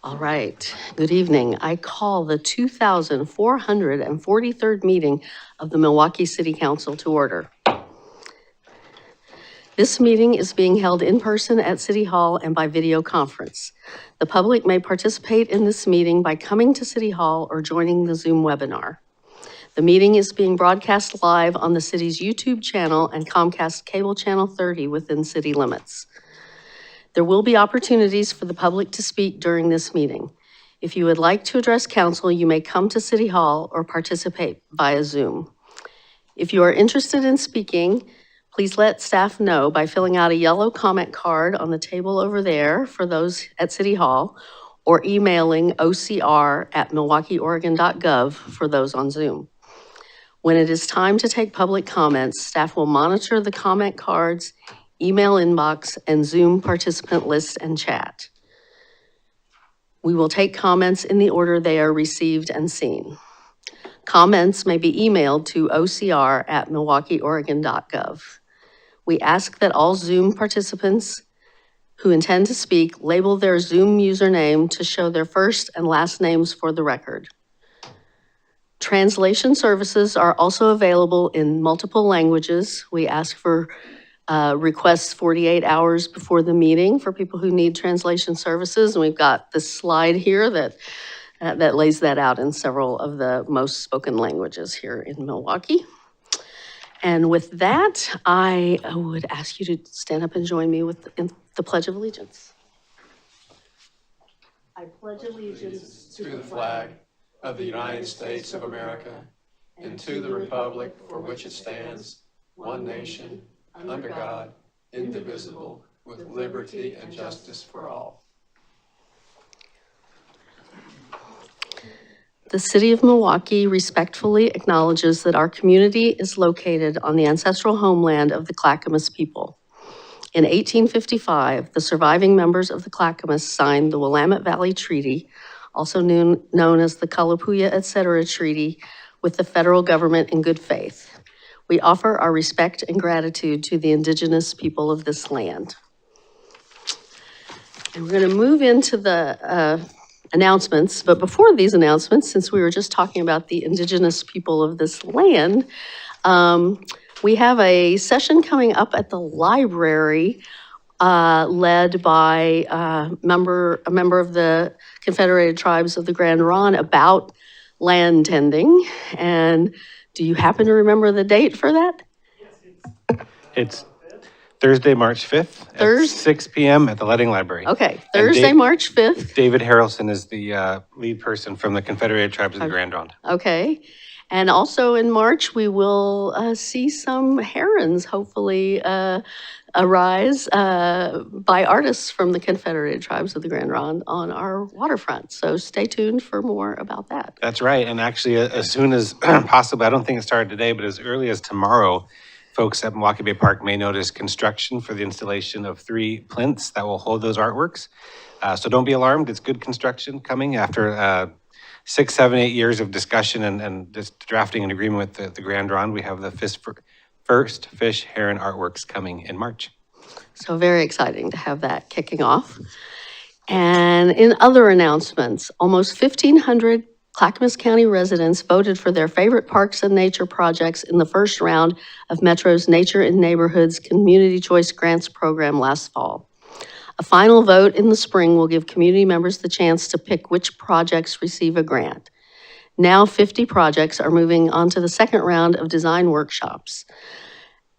All right, good evening. I call the 2,443rd meeting of the Milwaukee City Council to order. This meeting is being held in person at City Hall and by video conference. The public may participate in this meeting by coming to City Hall or joining the Zoom webinar. The meeting is being broadcast live on the city's YouTube channel and Comcast Cable Channel 30 within city limits. There will be opportunities for the public to speak during this meeting. If you would like to address council, you may come to City Hall or participate via Zoom. If you are interested in speaking, please let staff know by filling out a yellow comment card on the table over there for those at City Hall, or emailing ocr@milwaukeeoregon.gov for those on Zoom. When it is time to take public comments, staff will monitor the comment cards, email inbox, and Zoom participant list and chat. We will take comments in the order they are received and seen. Comments may be emailed to ocr@milwaukeeoregon.gov. We ask that all Zoom participants who intend to speak label their Zoom username to show their first and last names for the record. Translation services are also available in multiple languages. We ask for requests 48 hours before the meeting for people who need translation services. And we've got this slide here that lays that out in several of the most spoken languages here in Milwaukee. And with that, I would ask you to stand up and join me in the Pledge of Allegiance. I pledge allegiance to the flag of the United States of America and to the republic for which it stands, one nation, under God, indivisible, with liberty and justice for all. The City of Milwaukee respectfully acknowledges that our community is located on the ancestral homeland of the Clackamas people. In 1855, the surviving members of the Clackamas signed the Willamette Valley Treaty, also known as the Kalapuya Etc. Treaty, with the federal government in good faith. We offer our respect and gratitude to the indigenous people of this land. And we're going to move into the announcements, but before these announcements, since we were just talking about the indigenous people of this land, we have a session coming up at the library led by a member of the Confederated Tribes of the Grand Ronde about land tending. And do you happen to remember the date for that? It's Thursday, March 5th at 6 p.m. at the Leading Library. Okay, Thursday, March 5th. David Harrelson is the lead person from the Confederated Tribes of the Grand Ronde. Okay, and also in March, we will see some herons hopefully arise by artists from the Confederated Tribes of the Grand Ronde on our waterfront. So stay tuned for more about that. That's right, and actually as soon as possible, I don't think it started today, but as early as tomorrow, folks at Milwaukie Bay Park may notice construction for the installation of 3 plinths that will hold those artworks. So don't be alarmed, it's good construction coming after 6, 7, 8 years of discussion and just drafting an agreement with the Grand Ronde. We have the first fish heron artworks coming in March. So very exciting to have that kicking off. And in other announcements, almost 1,500 Clackamas County residents voted for their favorite parks and nature projects in the first round of Metro's Nature in Neighborhoods Community Choice Grants program last fall. A final vote in the spring will give community members the chance to pick which projects receive a grant. Now 50 projects are moving on to the second round of design workshops.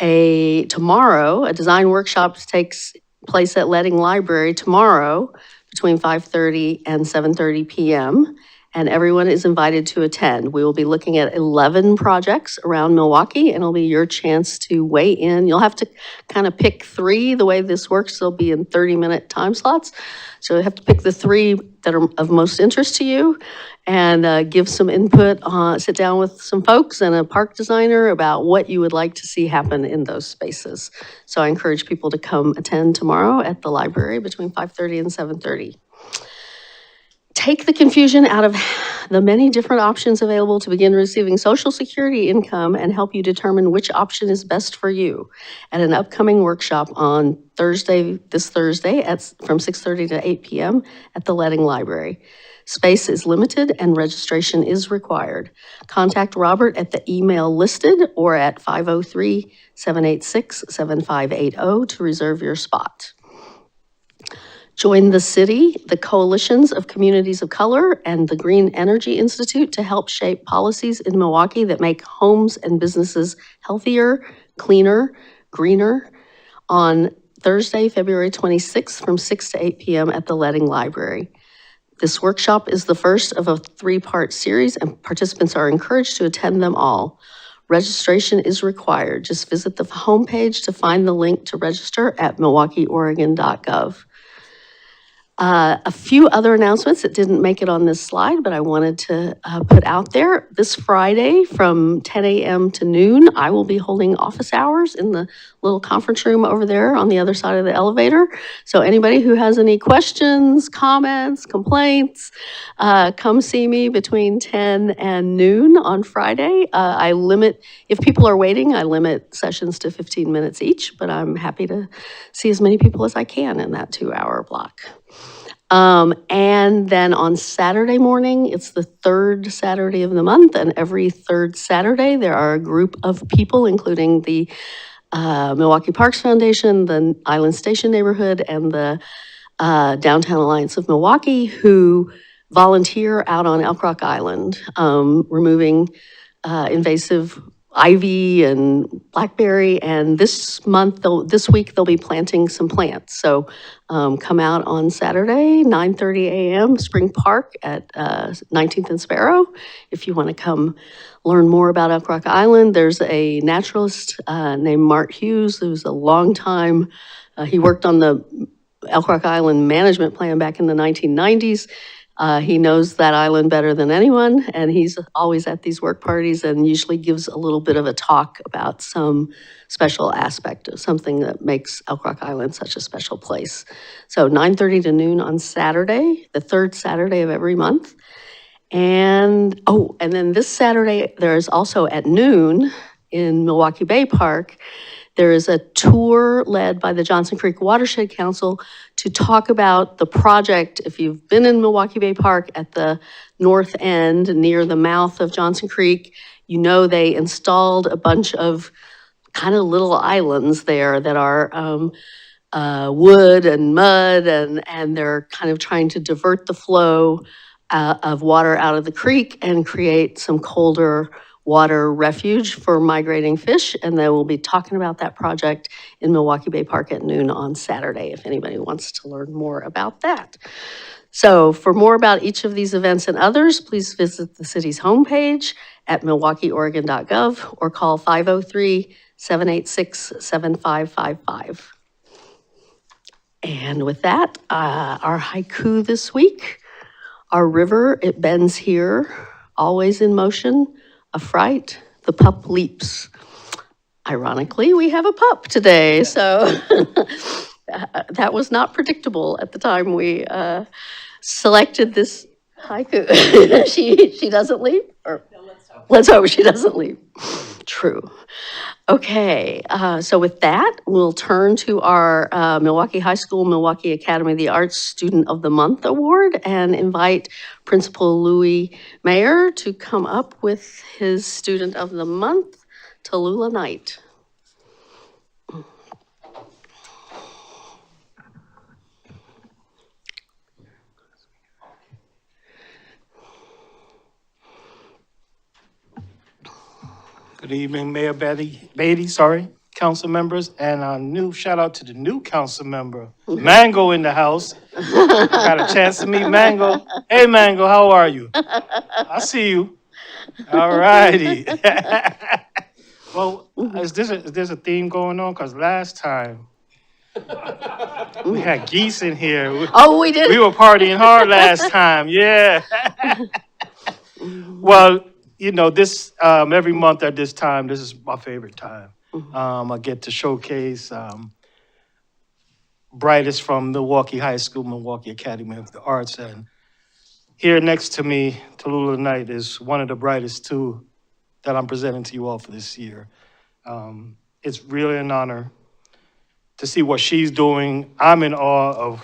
Tomorrow, a design workshop takes place at Leading Library tomorrow between 5:30 and 7:30 p.m. and everyone is invited to attend. We will be looking at 11 projects around Milwaukee, and it'll be your chance to weigh in. You'll have to kind of pick 3. The way this works, they'll be in 30-minute time slots. So you have to pick the 3 that are of most interest to you and give some input, sit down with some folks and a park designer about what you would like to see happen in those spaces. So I encourage people to come attend tomorrow at the library between 5:30 and 7:30. take the confusion out of the many different options available to begin receiving Social Security income and help you determine which option is best for you at an upcoming workshop on this Thursday from 6:30 to 8 p.m. at the Ledding Library. Space is limited and registration is required. Contact Robert at the email listed or at 503-786-7580 to reserve your spot. Join the city, the coalitions of communities of color, and the Green Energy Institute to help shape policies in Milwaukee that make homes and businesses healthier, cleaner, greener on Thursday, February 26th from 6 to 8 p.m. at the Ledding Library. This workshop is the first of a three-part series, and participants are encouraged to attend them all. Registration is required. Just visit the homepage to find the link to register at milwaukeeoregon.gov. A few other announcements that didn't make it on this slide, but I wanted to put out there. This Friday from 10 a.m. to noon, I will be holding office hours in the little conference room over there on the other side of the elevator. So anybody who has any questions, comments, complaints, come see me between 10 and noon on Friday. If people are waiting, I limit sessions to 15 minutes each, but I'm happy to see as many people as I can in that 2-hour block. And then on Saturday morning, it's the third Saturday of the month, and every third Saturday, there are a group of people, including the Milwaukie Parks Foundation, the Island Station neighborhood, and the Downtown Alliance of Milwaukee, who volunteer out on Elk Rock Island, removing invasive ivy and blackberry, and this week they'll be planting some plants. So come out on Saturday, 9:30 a.m., Spring Park at 19th and Sparrow. If you want to come learn more about Elk Rock Island, there's a naturalist named Mart Hughes, who's a long time, he worked on the Elk Rock Island management plan back in the 1990s. He knows that island better than anyone, and he's always at these work parties and usually gives a little bit of a talk about some special aspect of something that makes Elk Rock Island such a special place. So 9:30 to noon on Saturday, the third Saturday of every month. And then this Saturday, there's also at noon in Milwaukie Bay Park, there is a tour led by the Johnson Creek Watershed Council to talk about the project. If you've been in Milwaukie Bay Park at the north end near the mouth of Johnson Creek, you know they installed a bunch of kind of little islands there that are wood and mud, and they're kind of trying to divert the flow of water out of the creek and create some colder water refuge for migrating fish, and they will be talking about that project in Milwaukie Bay Park at noon on Saturday, if anybody wants to learn more about that. So for more about each of these events and others, please visit the city's homepage at milwaukeeoregon.gov or call 503-786-7555. And with that, our haiku this week, our river, it bends here, always in motion, affright, the pup leaps. Ironically, we have a pup today, so that was not predictable at the time we selected this haiku. She doesn't leap? Or let's hope she doesn't leap. True. Okay, so with that, we'll turn to our Milwaukie High School, Milwaukie Academy of the Arts Student of the Month Award and invite Principal Louis Mayer to come up with his Student of the Month, Tallulah Knight. Good evening, Mayor Beatty, council members, and a new shout out to the new council member, Mango in the house. I got a chance to meet Mango. Hey, Mango, how are you? I see you. All righty. Well, is there a theme going on? Because last time we had geese in here. Oh, we did? We were partying hard last time, yeah. Well, you know, this every month at this time, this is my favorite time. I get to showcase brightest from Milwaukie High School, Milwaukie Academy of the Arts, and here next to me, Tallulah Knight, is one of the brightest two that I'm presenting to you all for this year. It's really an honor to see what she's doing. I'm in awe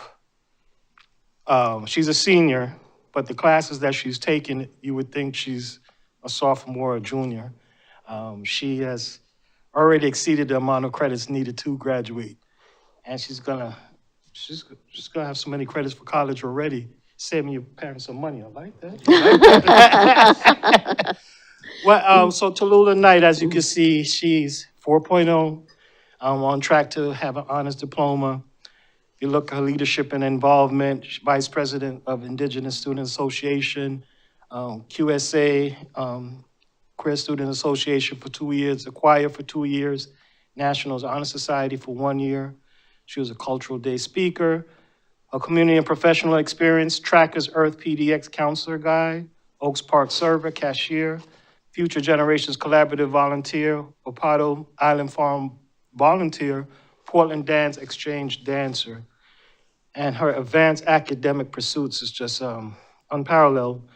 of, she's a senior, but the classes that she's taken, you would think she's a sophomore or junior. She has already exceeded the amount of credits needed to graduate. And she's gonna have so many credits for college already, saving your parents some money. I like that. I like that. Well, so Tallulah Knight, as you can see, she's 4.0, on track to have an honors diploma. If you look at her leadership and involvement, she's Vice President of Indigenous Student Association, QSA, Queer Student Association for 2 years, Acquire for 2 years, National Honor Society for 1 year. She was a Cultural Day speaker, a community and professional experience, Trackers Earth PDX counselor guide, Oaks Park server, cashier, Future Generations Collaborative volunteer, Opado Island Farm volunteer, Portland Dance Exchange dancer. And her advanced academic pursuits is just unparalleled.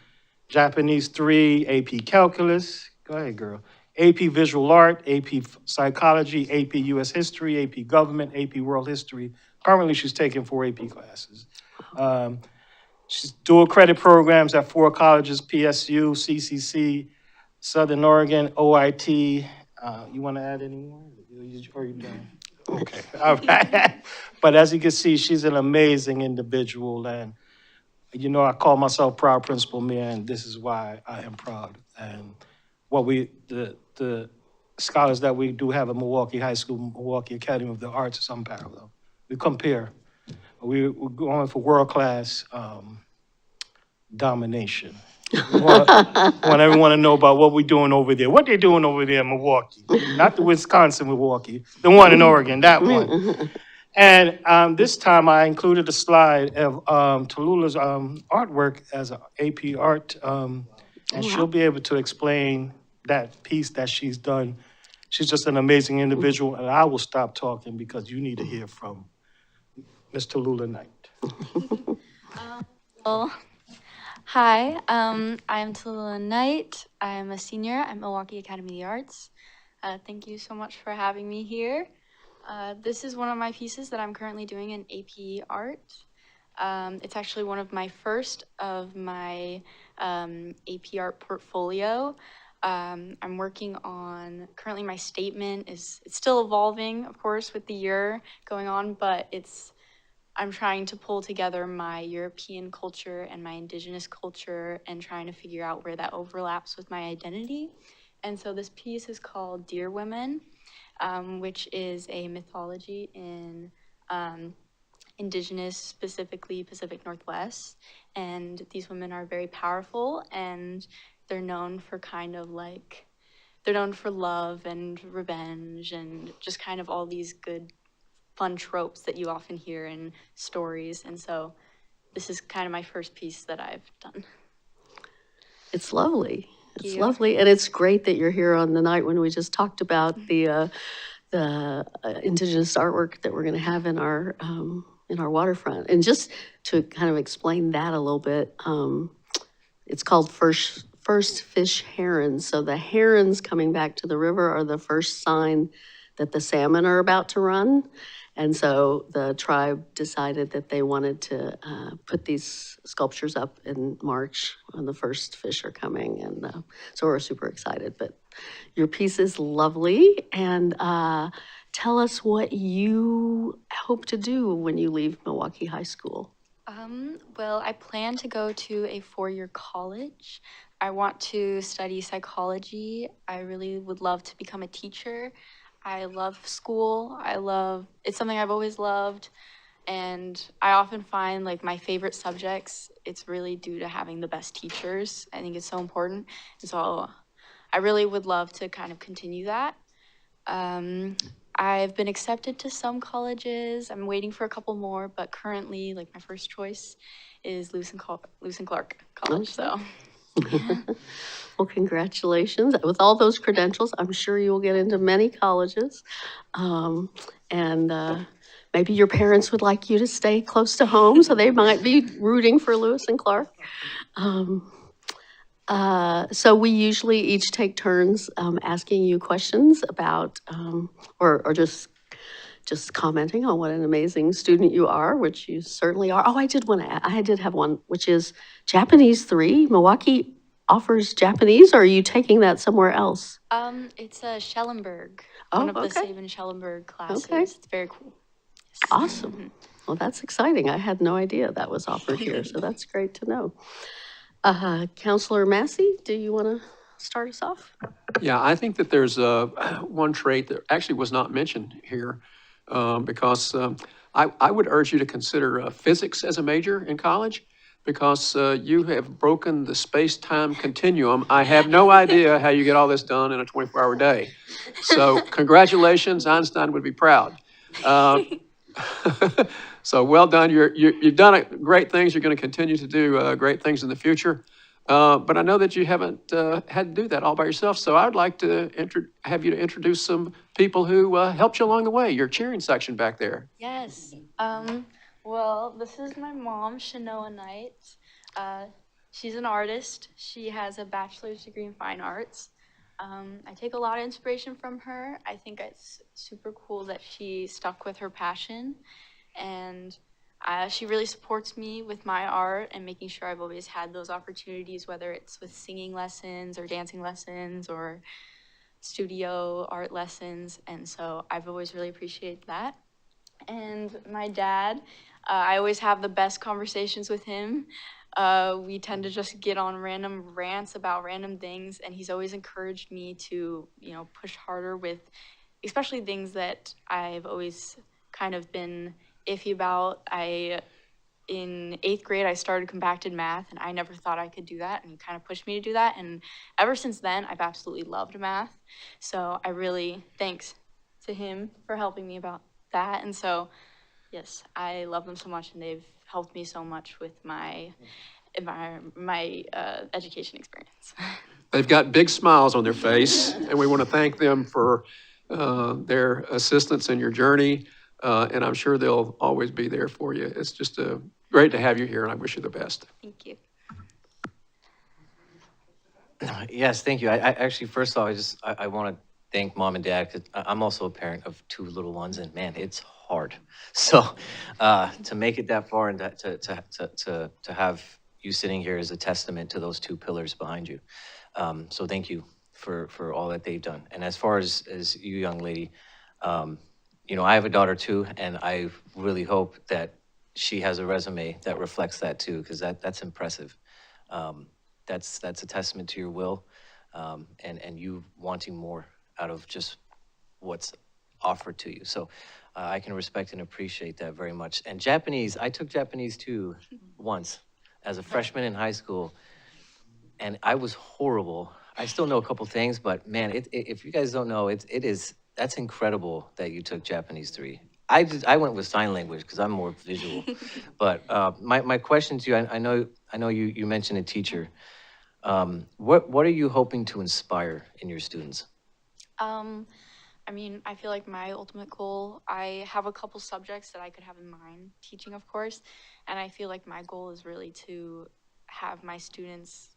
Japanese 3, AP Calculus, go ahead, girl. AP Visual Art, AP Psychology, AP US History, AP Government, AP World History. Currently, she's taking 4 AP classes. She's dual credit programs at 4 colleges, PSU, CCC, Southern Oregon, OIT. You want to add any more? Or are you done? Okay, all right. But as you can see, she's an amazing individual. And, you know, I call myself proud principal mayor, and this is why I am proud. And what the scholars that we do have at Milwaukie High School, Milwaukie Academy of the Arts is unparalleled. We compare. We're going for world-class domination. We want everyone to know about what we're doing over there. What they're doing over there in Milwaukie. Not the Wisconsin Milwaukie, the one in Oregon, that one. And this time I included a slide of Tallulah's artwork as an AP art, and she'll be able to explain that piece that she's done. She's just an amazing individual, and I will stop talking because you need to hear from Ms. Tallulah Knight. Well, hi, I'm Tallulah Knight. I'm a senior at Milwaukie Academy of the Arts. Thank you so much for having me here. This is one of my pieces that I'm currently doing in AP Art. It's actually one of my first of my AP Art portfolio. I'm working on, currently my statement it's still evolving, of course, with the year going on, but I'm trying to pull together my European culture and my indigenous culture and trying to figure out where that overlaps with my identity. And so this piece is called Dear Women, which is a mythology in indigenous, specifically Pacific Northwest. And these women are very powerful, and they're known for they're known for love and revenge and just kind of all these good, fun tropes that you often hear in stories. And so this is kind of my first piece that I've done. It's lovely. It's you. lovely, and it's great that you're here on the night when we just talked about the indigenous artwork that we're going to have in our waterfront. And just to kind of explain that a little bit, it's called First Fish Herons. So the herons coming back to the river are the first sign that the salmon are about to run. And so the tribe decided that they wanted to put these sculptures up in March when the first fish are coming. And so we're super excited. But your piece is lovely. And tell us what you hope to do when you leave Milwaukie High School. Well, I plan to go to a 4-year college. I want to study psychology. I really would love to become a teacher. I love school. It's something I've always loved. And I often find like my favorite subjects, it's really due to having the best teachers. I think it's so important. And so I really would love to kind of continue that. I've been accepted to some colleges. I'm waiting for a couple more, but currently like my first choice is Lewis and Clark College, so. Well, congratulations. With all those credentials, I'm sure you will get into many colleges. And Maybe your parents would like you to stay close to home, so they might be rooting for Lewis and Clark. So we usually each take turns asking you questions about, or just commenting on what an amazing student you are, which you certainly are. Oh, I did have one, which is Japanese 3. Milwaukie offers Japanese, or are you taking that somewhere else? It's a Schellenberg, Oh, one of the okay. Sabin Schellenberg classes. Okay. It's very cool. Awesome. Well, that's exciting. I had no idea that was offered here, so that's great to know. Counselor Massey, do you want to start us off? Yeah, I think that there's one trait that actually was not mentioned here, because I would urge you to consider physics as a major in college, because you have broken the space-time continuum. I have no idea how you get all this done in a 24-hour day. So congratulations, Einstein would be proud. So well done. You've done great things. You're going to continue to do great things in the future. But I know that you haven't had to do that all by yourself. So I'd like to have you to introduce some people who helped you along the way, your cheering section back there. Yes. Well, this is my mom, Shanoa Knight. She's an artist. She has a bachelor's degree in fine arts. I take a lot of inspiration from her. I think it's super cool that she stuck with her passion, and she really supports me with my art and making sure I've always had those opportunities, whether it's with singing lessons or dancing lessons or studio art lessons. And so I've always really appreciated that. And my dad, I always have the best conversations with him. We tend to just get on random rants about random things, and he's always encouraged me to, push harder with, especially things that I've always kind of been iffy about. In 8th grade, I started compacted math, and I never thought I could do that, and he kind of pushed me to do that. And ever since then, I've absolutely loved math. So I really, thanks to him for helping me about that. And so, yes, I love them so much, and they've helped me so much with my education experience. They've got big smiles on their face, and we want to thank them for their assistance in your journey. And I'm sure they'll always be there for you. It's just great to have you here, and I wish you the best. Thank you. Yes, thank you. I actually, first of all, I want to thank Mom and Dad, because I'm also a parent of 2 little ones, and man, it's hard. So to make it that far and to have you sitting here is a testament to those 2 pillars behind you. So thank you for all that they've done. And as far as you, young lady, I have a daughter too, and I really hope that she has a resume that reflects that too, because that's impressive. That's a testament to your will, and you wanting more out of just what's offered to you. So I can respect and appreciate that very much. And Japanese, I took Japanese too once as a freshman in high school, and I was horrible. I still know a couple things, but man, if you guys don't know, that's incredible that you took Japanese 3. I went with sign language because I'm more visual. But my question to you, I know you mentioned a teacher. What are you hoping to inspire in your students? I feel like my ultimate goal, I have a couple subjects that I could have in mind, teaching, of course, and I feel like my goal is really to have my students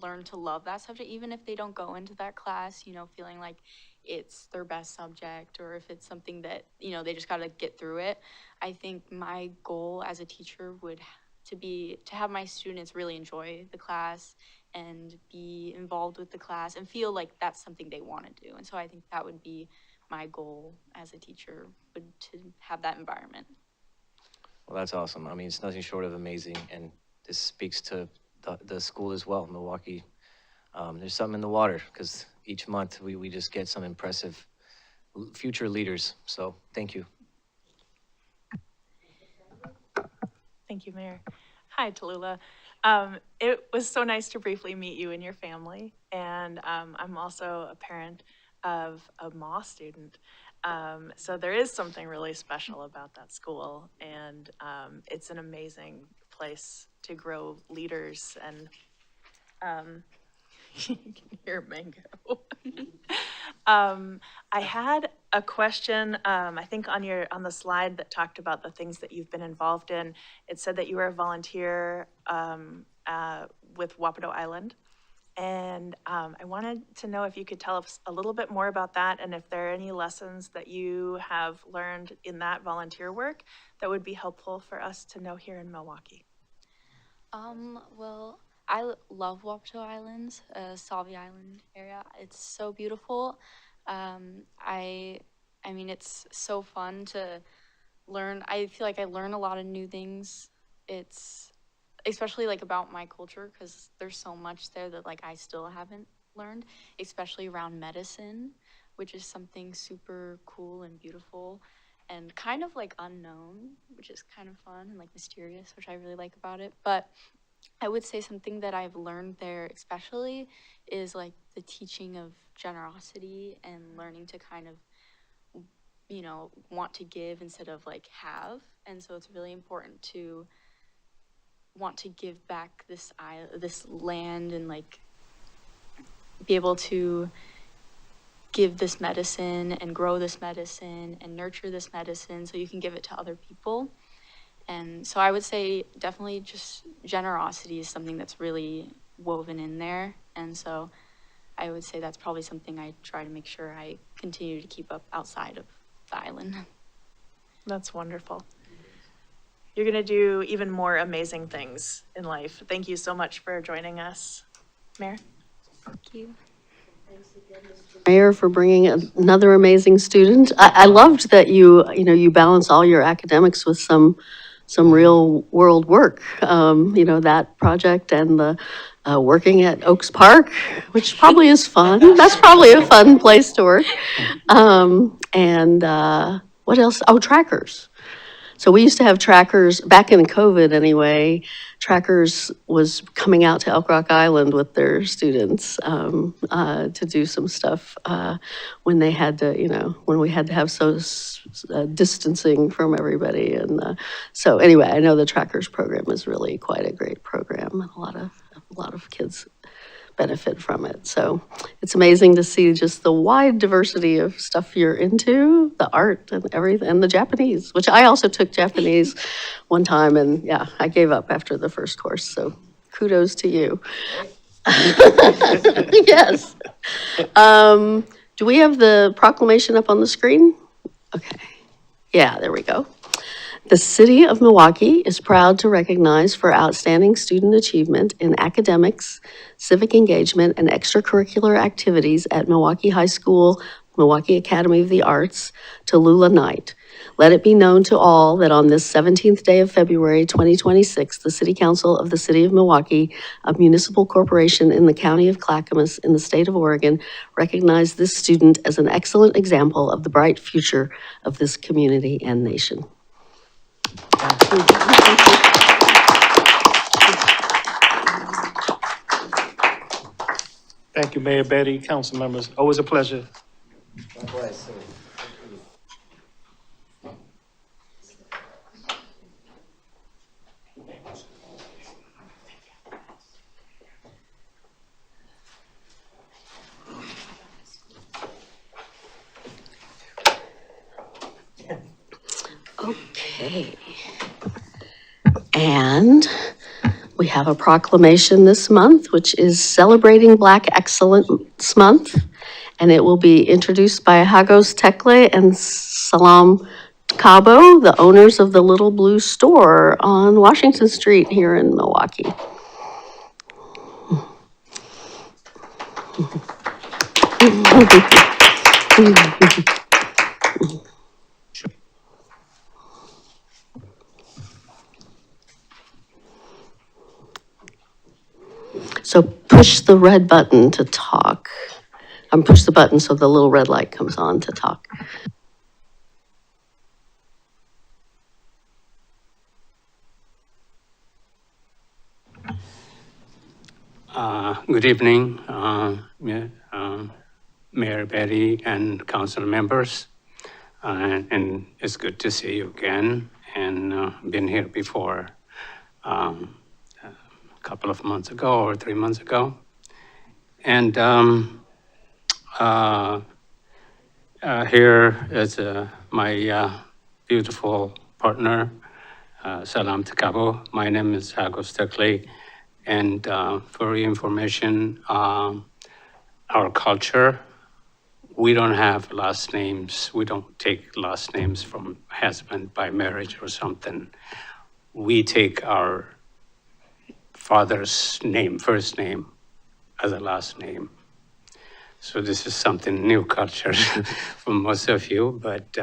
learn to love that subject, even if they don't go into that class, feeling like it's their best subject, or if it's something that, they just got to get through it. I think my goal as a teacher would to have my students really enjoy the class and be involved with the class and feel like that's something they want to do. And so I think that would be my goal as a teacher, to have that environment. Well, that's awesome. It's nothing short of amazing, and this speaks to the school as well, Milwaukie. There's something in the water, because each month we just get some impressive future leaders. So thank you. Thank you, Mayor. Hi, Tallulah. It was so nice to briefly meet you and your family. And I'm also a parent of a MA student. So there is something really special about that school. And it's an amazing place to grow leaders. And you can hear Mango. I had a question. I think on the slide that talked about the things that you've been involved in, it said that you were a volunteer with Wapato Island. And I wanted to know if you could tell us a little bit more about that, and if there are any lessons that you have learned in that volunteer work that would be helpful for us to know here in Milwaukie. Well, I love Wapato Islands, Salvi Island area. It's so beautiful. I mean, it's so fun to learn. I feel like I learn a lot of new things. It's especially like about my culture, because there's so much there that like I still haven't learned, especially around medicine, which is something super cool and beautiful and kind of like unknown, which is kind of fun and like mysterious, which I really like about it. But I would say something that I've learned there especially is like the teaching of generosity and learning to kind of, you know, want to give instead of like have. And so it's really important to want to give back this land and like be able to give this medicine and grow this medicine and nurture this medicine so you can give it to other people. And so I would say definitely just generosity is something that's really woven in there. And so I would say that's probably something I try to make sure I continue to keep up outside of the island. That's wonderful. You're going to do even more amazing things in life. Thank you so much for joining us, Mayor. Thank you. Mayor, for bringing another amazing student. I loved that you balance all your academics with some real world work. That project and the working at Oaks Park, which probably is fun. That's probably a fun place to work. And what else? Oh, trackers. So we used to have trackers, back in COVID anyway, trackers was coming out to Elk Rock Island with their students to do some stuff when they had to, when we had to have distancing from everybody. And so anyway, I know the trackers program is really quite a great program. A lot of kids benefit from it. So it's amazing to see just the wide diversity of stuff you're into, the art and everything, and the Japanese, which I also took Japanese one time, and yeah, I gave up after the first course, so kudos to you. Yes. Do we have the proclamation up on the screen? Okay. Yeah, there we go. The City of Milwaukie is proud to recognize for outstanding student achievement in academics, civic engagement, and extracurricular activities at Milwaukie High School, Milwaukie Academy of the Arts, Tallulah Knight. Let it be known to all that on this 17th day of February 2026, the City Council of the City of Milwaukie, a municipal corporation in the County of Clackamas in the state of Oregon, recognized this student as an excellent example of the bright future of this community and nation. Thank you, Mayor Betty, council members. Always a pleasure. Okay. And we have a proclamation this month, which is celebrating Black Excellence Month. And it will be introduced by Hagos Tekle and Salam Cabo, the owners of the Little Blue Store on Washington Street here in Milwaukie. So push the red button to talk. Push the button so the little red light comes on to talk. Good evening, Mayor Betty and council members. And it's good to see you again, and been here before a couple of months ago or 3 months ago. And Here is my beautiful partner, Salam Takabo. My name is Agos Stukely. And for your information, our culture, we don't have last names. We don't take last names from husband by marriage or something. We take our father's name, first name, as a last name. So this is something new culture for most of you, but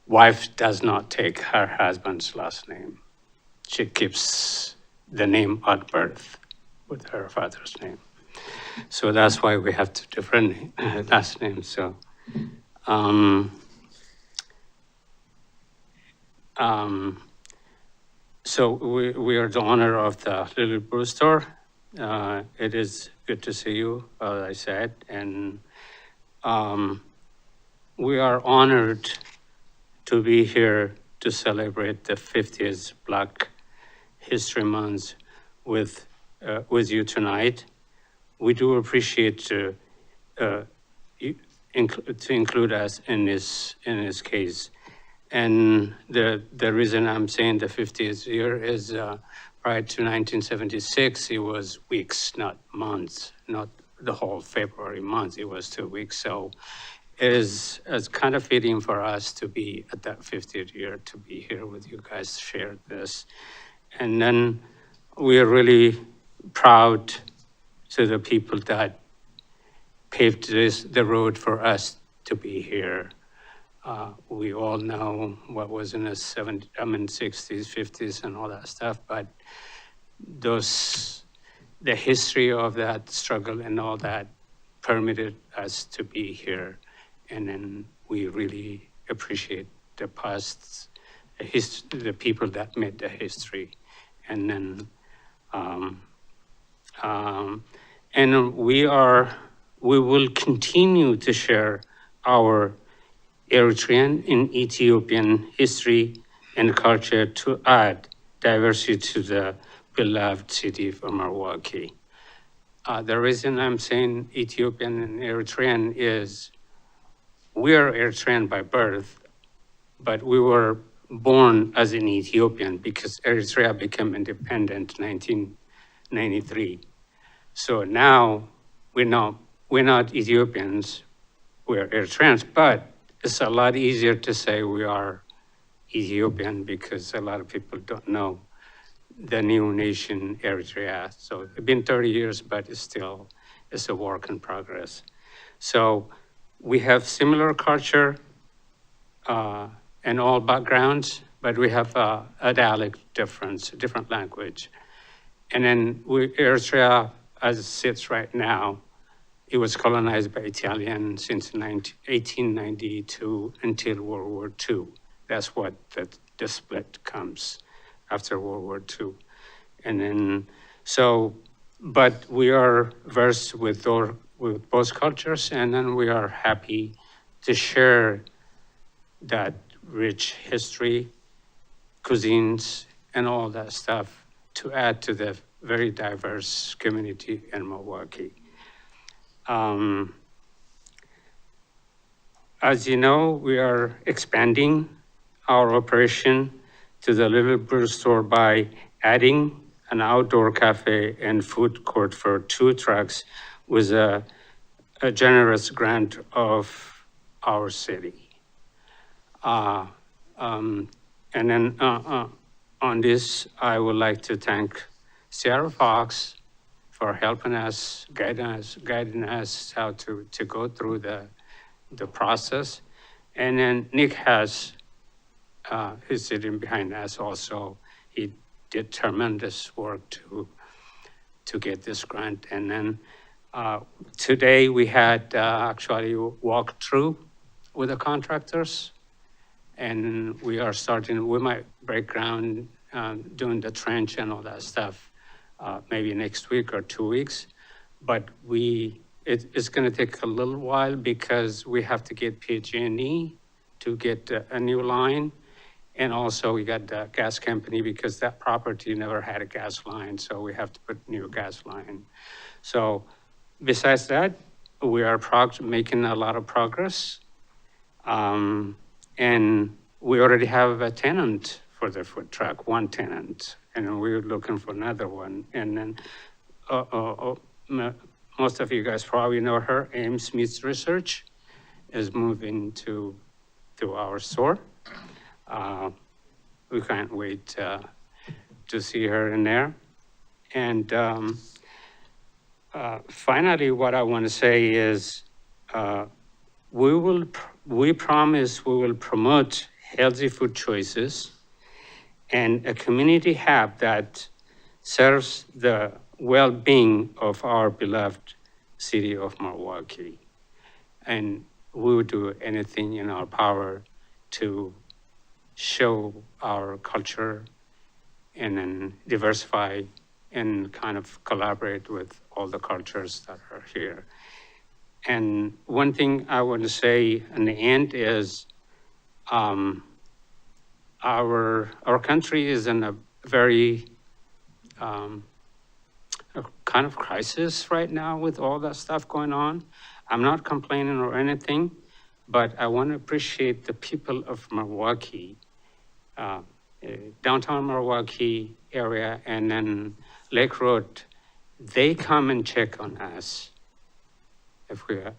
wife does not take her husband's last name. She keeps the name at birth with her father's name. So that's why we have two different last names. So, so we are the owner of the Little Brew Store. It is good to see you, as I said, and we are honored to be here to celebrate the 50th Black History Month with you tonight. We do appreciate to include us in this case. And the reason I'm saying the 50th year is prior to 1976, it was weeks, not months, not the whole February month, it was 2 weeks. So it is kind of fitting for us to be at that 50th year, to be here with you guys, share this. And then we are really proud to the people that paved the road for us to be here. We all know what was in the 60s, 50s, and all that stuff, but the history of that struggle and all that permitted us to be here. And then we really appreciate the past, the people that made the history. And then, and we will continue to share our Eritrean and Ethiopian history and culture to add diversity to the beloved city of Milwaukie. The reason I'm saying Ethiopian and Eritrean is we are Eritrean by birth, but we were born as an Ethiopian because Eritrea became independent in 1993. So now we're not Ethiopians, we're Eritreans, but it's a lot easier to say we are Ethiopian because a lot of people don't know the new nation Eritrea. So it's been 30 years, but it's a work in progress. So we have similar culture and all backgrounds, but we have a dialect difference, a different language. And then Eritrea, as it sits right now, it was colonized by Italians since 1892 until World War II. That's what the split comes after World War II. And then, but we are versed with both cultures, and then we are happy to share that rich history, cuisines, and all that stuff to add to the very diverse community in Milwaukie. As you know, we are expanding our operation to the Little Brew Store by adding an outdoor cafe and food court for 2 trucks with a generous grant of our city. And then on this, I would like to thank Sarah Fox for helping us, guiding us how to go through the process. And then Nick has, he's sitting behind us also. He did tremendous work to get this grant. And then today we had actually walked through with the contractors, and we are starting, we might break ground doing the trench and all that stuff maybe next week or 2 weeks. But it's gonna take a little while because we have to get PG&E to get a new line. And also we got the gas company because that property never had a gas line, so we have to put new gas line. So besides that, we are making a lot of progress. And we already have a tenant for the food truck, one tenant, and we're looking for another one. And then most of you guys probably know her, Ames Meats Research, is moving to our store. We can't wait to see her in there. And finally, what I want to say is we promise we will promote healthy food choices and a community hub that serves the well-being of our beloved city of Milwaukee. And we will do anything in our power to show our culture and then diversify and kind of collaborate with all the cultures that are here. And one thing I want to say in the end is our country is in a very a kind of crisis right now with all that stuff going on. I'm not complaining or anything, but I want to appreciate the people of Milwaukee, downtown Milwaukee area, and then Lake Road. They come and check on us if we are.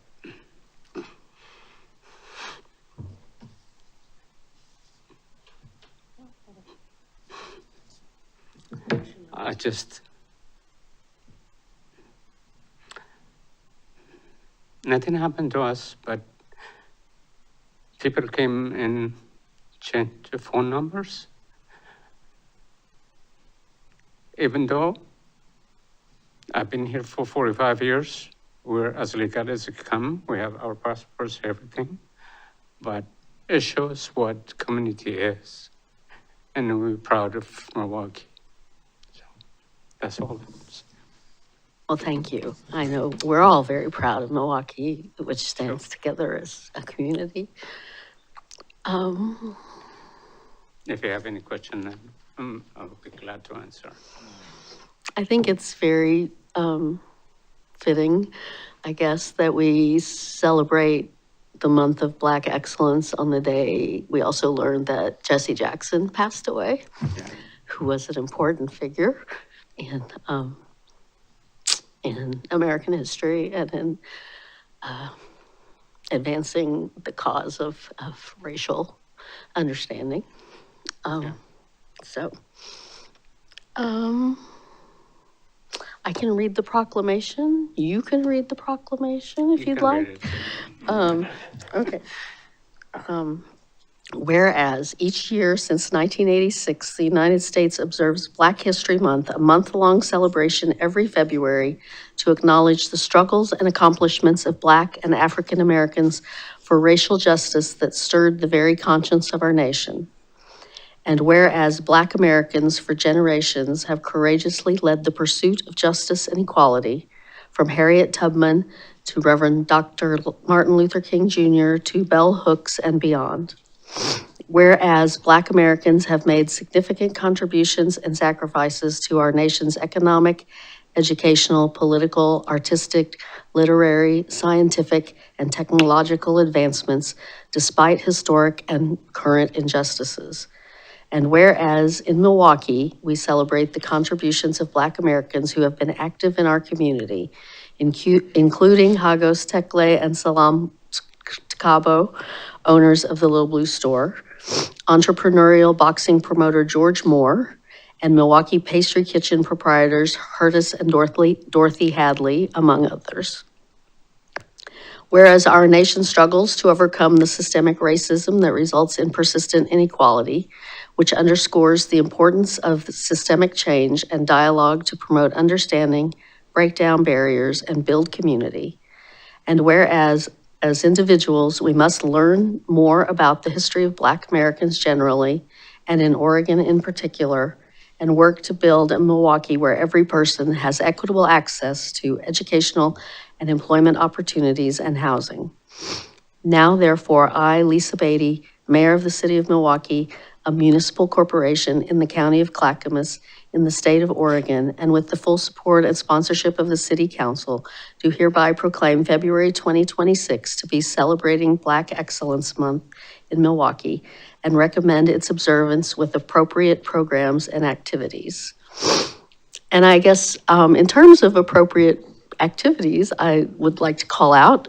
Nothing happened to us, but people came and changed the phone numbers. Even though I've been here for 45 years, we're as legal as it come. We have our passports, everything. But it shows what community is. And we're proud of Milwaukee. So that's all. Well, thank you. I know we're all very proud of Milwaukee, which stands together as a community. If you have any question, I'll be glad to answer. I think it's very fitting, I guess, that we celebrate the month of Black excellence on the day we also learned that Jesse Jackson passed away, who was an important figure in American history and in advancing the cause of racial understanding. I can read the proclamation. You can read the proclamation if you'd like. Okay. Whereas each year since 1986, the United States observes Black History Month, a month-long celebration every February to acknowledge the struggles and accomplishments of Black and African Americans for racial justice that stirred the very conscience of our nation. And whereas Black Americans for generations have courageously led the pursuit of justice and equality, from Harriet Tubman to Reverend Dr. Martin Luther King Jr. to Bell Hooks and beyond. Whereas Black Americans have made significant contributions and sacrifices to our nation's economic, educational, political, artistic, literary, scientific, and technological advancements, despite historic and current injustices. And whereas in Milwaukee, we celebrate the contributions of Black Americans who have been active in our community, including Hagos Tekle and Salam Cabo, owners of the Little Blue Store, entrepreneurial boxing promoter George Moore, and Milwaukee Pastry Kitchen proprietors Curtis and Dorothy Hadley, among others. Whereas our nation struggles to overcome the systemic racism that results in persistent inequality, which underscores the importance of systemic change and dialogue to promote understanding, break down barriers, and build community. And whereas, as individuals, we must learn more about the history of Black Americans generally, and in Oregon in particular, and work to build a Milwaukee where every person has equitable access to educational and employment opportunities and housing. Now, therefore, I, Lisa Beatty, Mayor of the City of Milwaukee, a municipal corporation in the county of Clackamas in the state of Oregon, and with the full support and sponsorship of the City Council, do hereby proclaim February 2026 to be Celebrating Black Excellence Month in Milwaukie and recommend its observance with appropriate programs and activities. And I guess in terms of appropriate activities, I would like to call out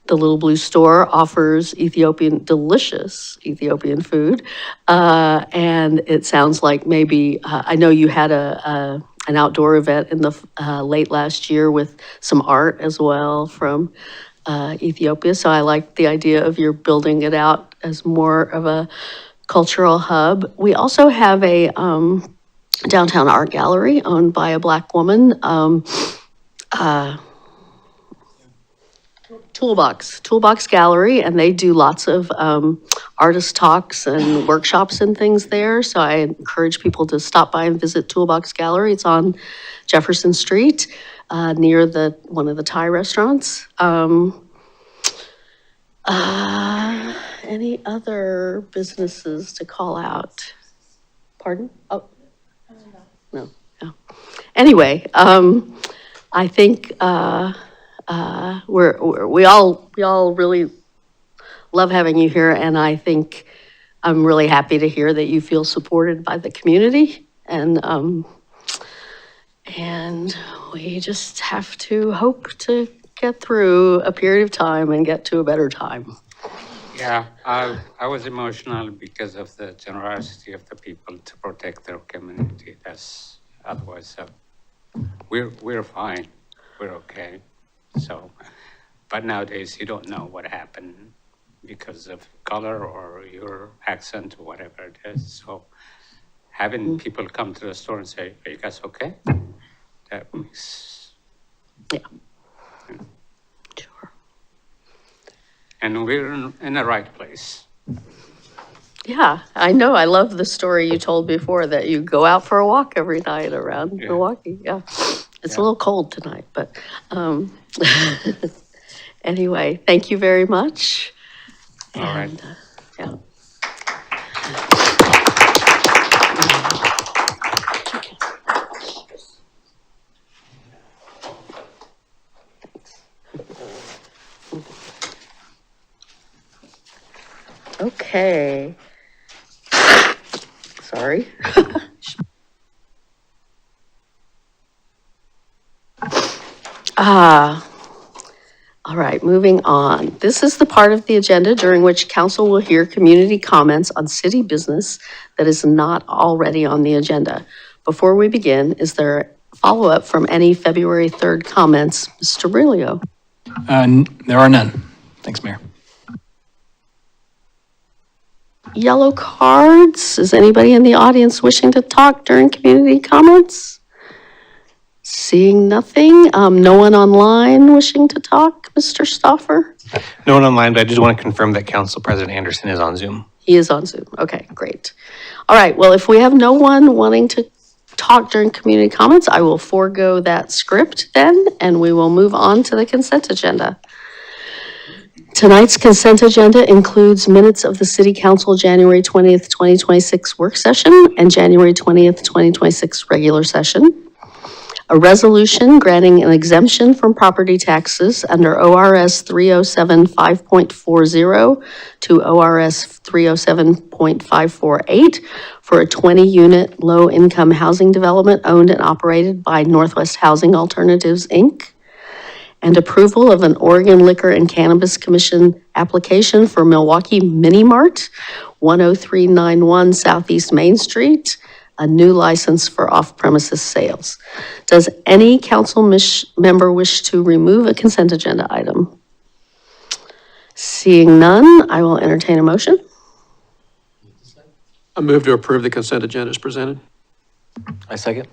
the Little Blue Store offers delicious Ethiopian food. And it sounds like maybe, I know you had an outdoor event in the late last year with some art as well from Ethiopia. So I like the idea of your building it out as more of a cultural hub. We also have a downtown art gallery owned by a Black woman. Toolbox Gallery, and they do lots of artist talks and workshops and things there. So I encourage people to stop by and visit Toolbox Gallery. It's on Jefferson Street near one of the Thai restaurants. Any other businesses to call out? Pardon? Oh, no. Anyway, I think we all really love having you here, and I think I'm really happy to hear that you feel supported by the community, and we just have to hope to get through a period of time and get to a better time. Yeah, I was emotional because of the generosity of the people to protect their community. That's otherwise we're fine, we're okay. So, but nowadays you don't know what happened because of color or your accent or whatever it is. So having people come to the store and say, "Are you guys okay?" That makes. Yeah. Sure. And we're in the right place. Yeah, I know. I love the story you told before that you go out for a walk every night around Milwaukie. Yeah. It's a little cold tonight, but anyway, thank you very much. All right. Yeah. Okay. Sorry. All right, moving on. This is the part of the agenda during which council will hear community comments on city business that is not already on the agenda. Before we begin, is there follow-up from any February 3rd comments? Mr. Brilio? There are none. Thanks, Mayor. Yellow cards. Is anybody in the audience wishing to talk during community comments? Seeing nothing. No one online wishing to talk, Mr. Stauffer? No one online, but I just want to confirm that Council President Anderson is on Zoom. He is on Zoom. Okay, great. All right, well, if we have no one wanting to talk during community comments, I will forego that script then, and we will move on to the consent agenda. Tonight's consent agenda includes minutes of the City Council January 20th, 2026 work session and January 20th, 2026 regular session. A resolution granting an exemption from property taxes under ORS 307.5.40 to ORS 307.548 for a 20-unit low-income housing development owned and operated by Northwest Housing Alternatives, Inc., and approval of an Oregon Liquor and Cannabis Commission application for Milwaukie Mini Mart, 10391 Southeast Main Street, a new license for off-premises sales. Does any council member wish to remove a consent agenda item? Seeing none, I will entertain a motion. I move to approve the consent agenda as presented. I second.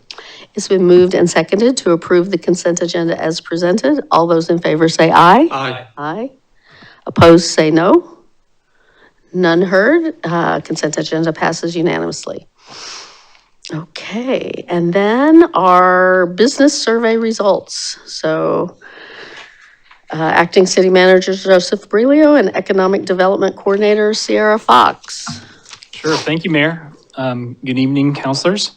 It's been moved and seconded to approve the consent agenda as presented. All those in favor say aye. Aye. Aye. Opposed, say no. None heard. Consent agenda passes unanimously. Okay, and then our business survey results. So Acting City Manager Joseph Brilio and Economic Development Coordinator Sierra Fox. Sure, thank you, Mayor. Good evening, counselors.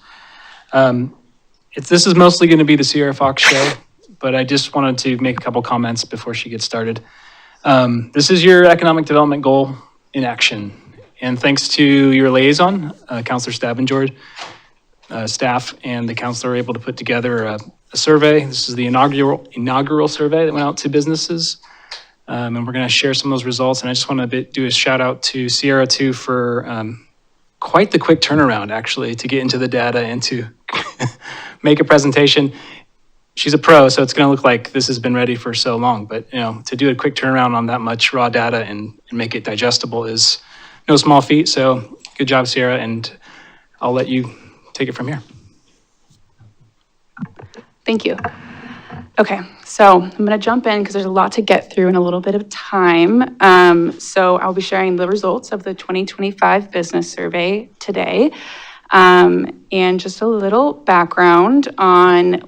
This is mostly going to be the Sierra Fox show, but I just wanted to make a couple comments before she gets started. This is your economic development goal in action. And thanks to your liaison, Counselor Stavenjord, staff and the council are able to put together a survey. This is the inaugural survey that went out to businesses. And we're going to share some of those results. And I just want to do a shout out to Sierra too for quite the quick turnaround actually to get into the data and to make a presentation. She's a pro, so it's going to look like this has been ready for so long. But to do a quick turnaround on that much raw data and make it digestible is no small feat. So good job, Sierra, and I'll let you take it from here. Thank you. Okay, so I'm going to jump in because there's a lot to get through in a little bit of time. So I'll be sharing the results of the 2025 business survey today. And just a little background on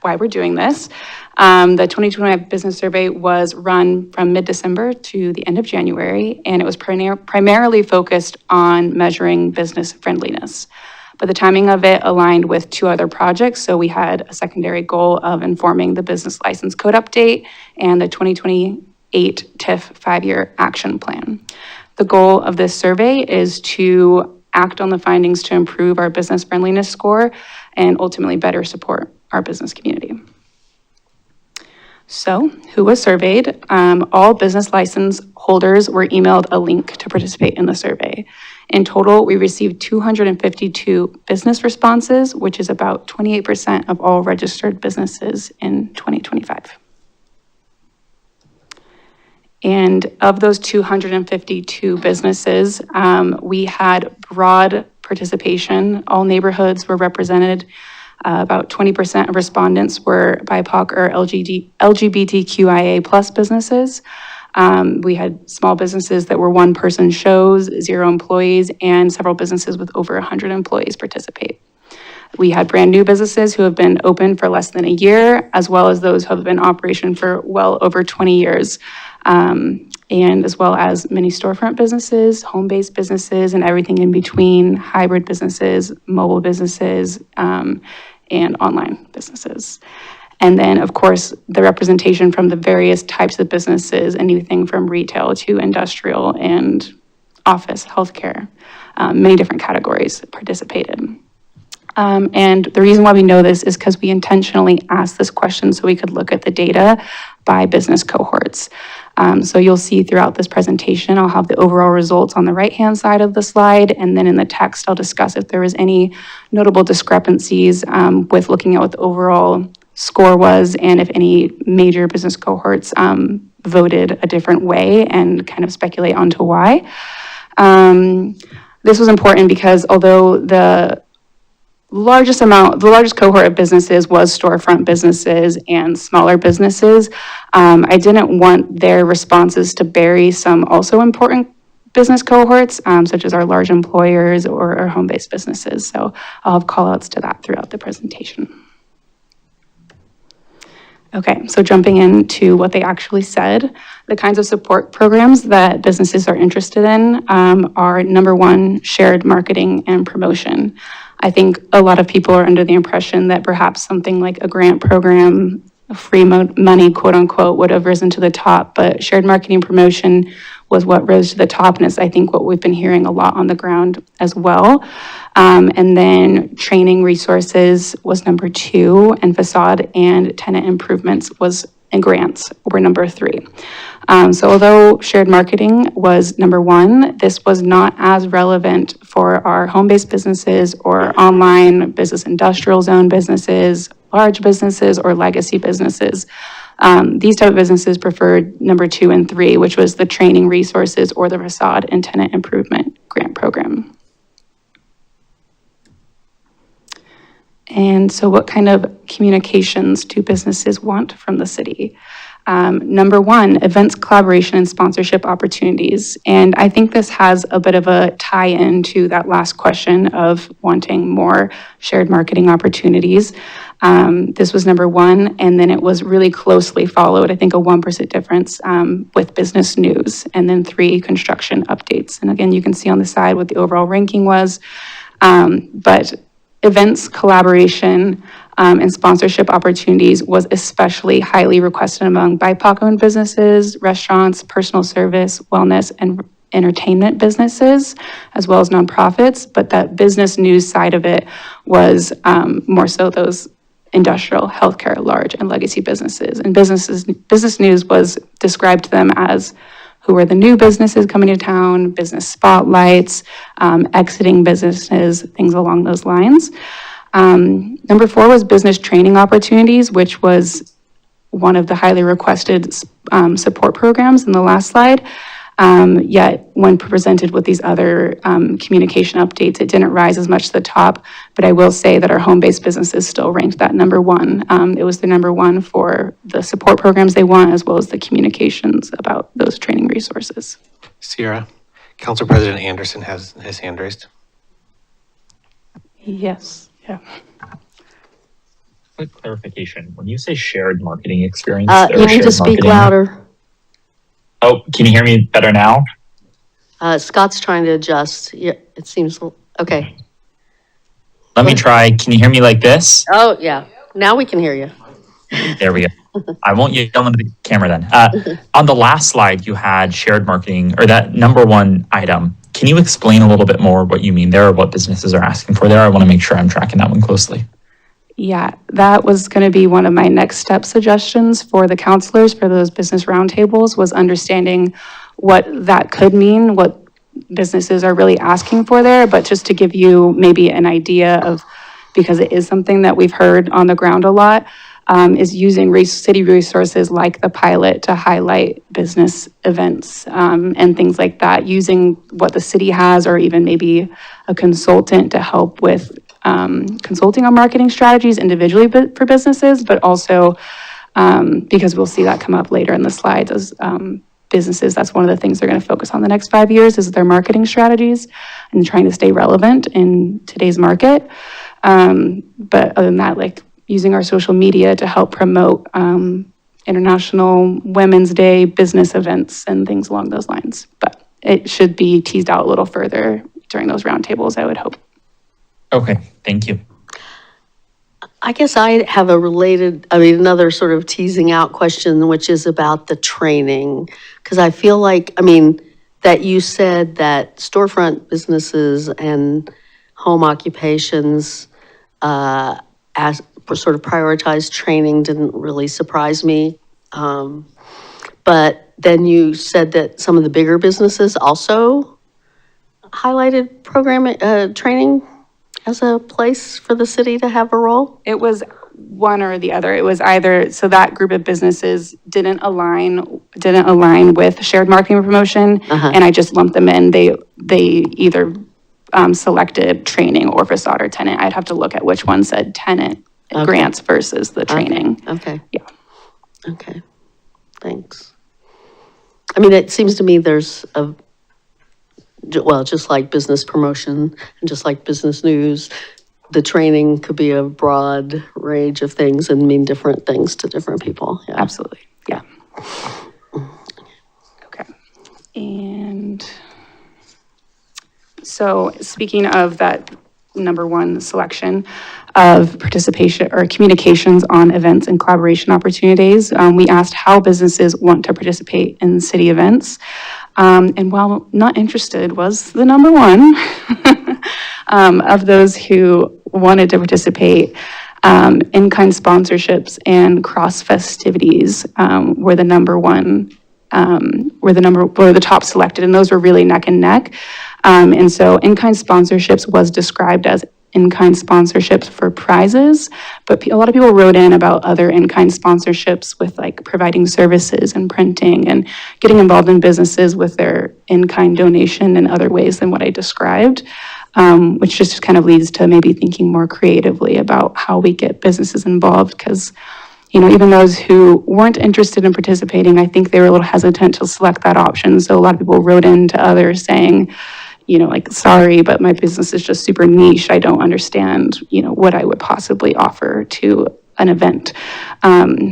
why we're doing this. The 2025 business survey was run from mid-December to the end of January, and it was primarily focused on measuring business friendliness. But the timing of it aligned with two other projects. So we had a secondary goal of informing the business license code update and the 2028 TIF 5-year action plan. The goal of this survey is to act on the findings to improve our business friendliness score and ultimately better support our business community. So who was surveyed? All business license holders were emailed a link to participate in the survey. In total, we received 252 business responses, which is about 28% of all registered businesses in 2025. And of those 252 businesses, we had broad participation. All neighborhoods were represented. About 20% of respondents were BIPOC or LGBTQIA plus businesses. We had small businesses that were one-person shows, 0 employees, and several businesses with over 100 employees participate. We had brand new businesses who have been open for less than a year, as well as those who have been in operation for well over 20 years, and as well as many storefront businesses, home-based businesses, and everything in between, hybrid businesses, mobile businesses, and online businesses. And then, of course, the representation from the various types of businesses, anything from retail to industrial and office, healthcare, many different categories participated. And the reason why we know this is because we intentionally asked this question so we could look at the data by business cohorts. So you'll see throughout this presentation, I'll have the overall results on the right-hand side of the slide, and then in the text, I'll discuss if there was any notable discrepancies with looking at what the overall score was and if any major business cohorts voted a different way and kind of speculate onto why. This was important because although the largest cohort of businesses was storefront businesses and smaller businesses, I didn't want their responses to bury some also important business cohorts, such as our large employers or our home-based businesses. So I'll have call-outs to that throughout the presentation. Okay, so jumping into what they actually said, the kinds of support programs that businesses are interested in are number one, shared marketing and promotion. I think a lot of people are under the impression that perhaps something like a grant program, free money, quote unquote, would have risen to the top, but shared marketing promotion was what rose to the top, and is I think what we've been hearing a lot on the ground as well. And then training resources was number two, and facade and tenant improvements and grants were number three. So although shared marketing was number one, this was not as relevant for our home-based businesses or online business industrial zone businesses, large businesses, or legacy businesses. These type of businesses preferred number 2 and 3, which was the training resources or the facade and tenant improvement grant program. And so what kind of communications do businesses want from the city? Number one, events, collaboration, and sponsorship opportunities. And I think this has a bit of a tie-in to that last question of wanting more shared marketing opportunities. This was number one, and then it was really closely followed, I think a 1% difference with business news, and then 3, construction updates. And again, you can see on the side what the overall ranking was. But events, collaboration, and sponsorship opportunities was especially highly requested among BIPOC-owned businesses, restaurants, personal service, wellness, and entertainment businesses, as well as nonprofits. But that business news side of it was more so those industrial, healthcare, large, and legacy businesses. And business news was described to them as who are the new businesses coming to town, business spotlights, exiting businesses, things along those lines. Number 4 was business training opportunities, which was one of the highly requested support programs in the last slide. Yet when presented with these other communication updates, it didn't rise as much to the top. But I will say that our home-based businesses still ranked that number 1. It was the number 1 for the support programs they want, as well as the communications about those training resources. Sierra, Council President Anderson has his hand raised. Yes, yeah. Quick clarification. When you say shared marketing experience, You need to speak louder. Oh, can you hear me better now? Scott's trying to adjust. Yeah, it seems, okay. Let me try. Can you hear me like this? Oh, yeah. Now we can hear you. There we go. I won't yell into the camera then. On the last slide, you had shared marketing, or that number 1 item. Can you explain a little bit more what you mean there, or what businesses are asking for there? I want to make sure I'm tracking that one closely. Yeah, that was going to be one of my next step suggestions for the counselors for those business roundtables, was understanding what that could mean, what businesses are really asking for there. But just to give you maybe an idea of, because it is something that we've heard on the ground a lot, is using city resources like the pilot to highlight business events and things like that, using what the city has, or even maybe a consultant to help with consulting on marketing strategies individually for businesses, but also because we'll see that come up later in the slides as businesses, that's one of the things they're going to focus on the next 5 years is their marketing strategies and trying to stay relevant in today's market. But other than that, like using our social media to help promote International Women's Day business events and things along those lines. But it should be teased out a little further during those roundtables, I would hope. Okay, thank you. I guess I have another sort of teasing out question, which is about the training. Because I feel like, that you said that storefront businesses and home occupations as sort of prioritized training didn't really surprise me. But then you said that some of the bigger businesses also highlighted training as a place for the city to have a role? It was one or the other. It was either, so that group of businesses didn't align with shared marketing and promotion, and I just lumped them in. They either selected training or facade or tenant. I'd have to look at which one said tenant grants versus the training. Okay. Yeah. Okay, thanks. It seems to me there's just like business promotion and just like business news, the training could be a broad range of things and mean different things to different people. Yeah. Absolutely. Yeah. Okay. And so speaking of that number 1 selection of participation or communications on events and collaboration opportunities, we asked how businesses want to participate in city events. And while not interested was the number 1 of those who wanted to participate, in-kind sponsorships and cross festivities were the number 1, were the top selected, and those were really neck and neck. And so in-kind sponsorships was described as in-kind sponsorships for prizes, but a lot of people wrote in about other in-kind sponsorships with like providing services and printing and getting involved in businesses with their in-kind donation in other ways than what I described, which just kind of leads to maybe thinking more creatively about how we get businesses involved, because even those who weren't interested in participating, I think they were a little hesitant to select that option. So a lot of people wrote in to others saying, like, sorry, but my business is just super niche. I don't understand, what I would possibly offer to an event.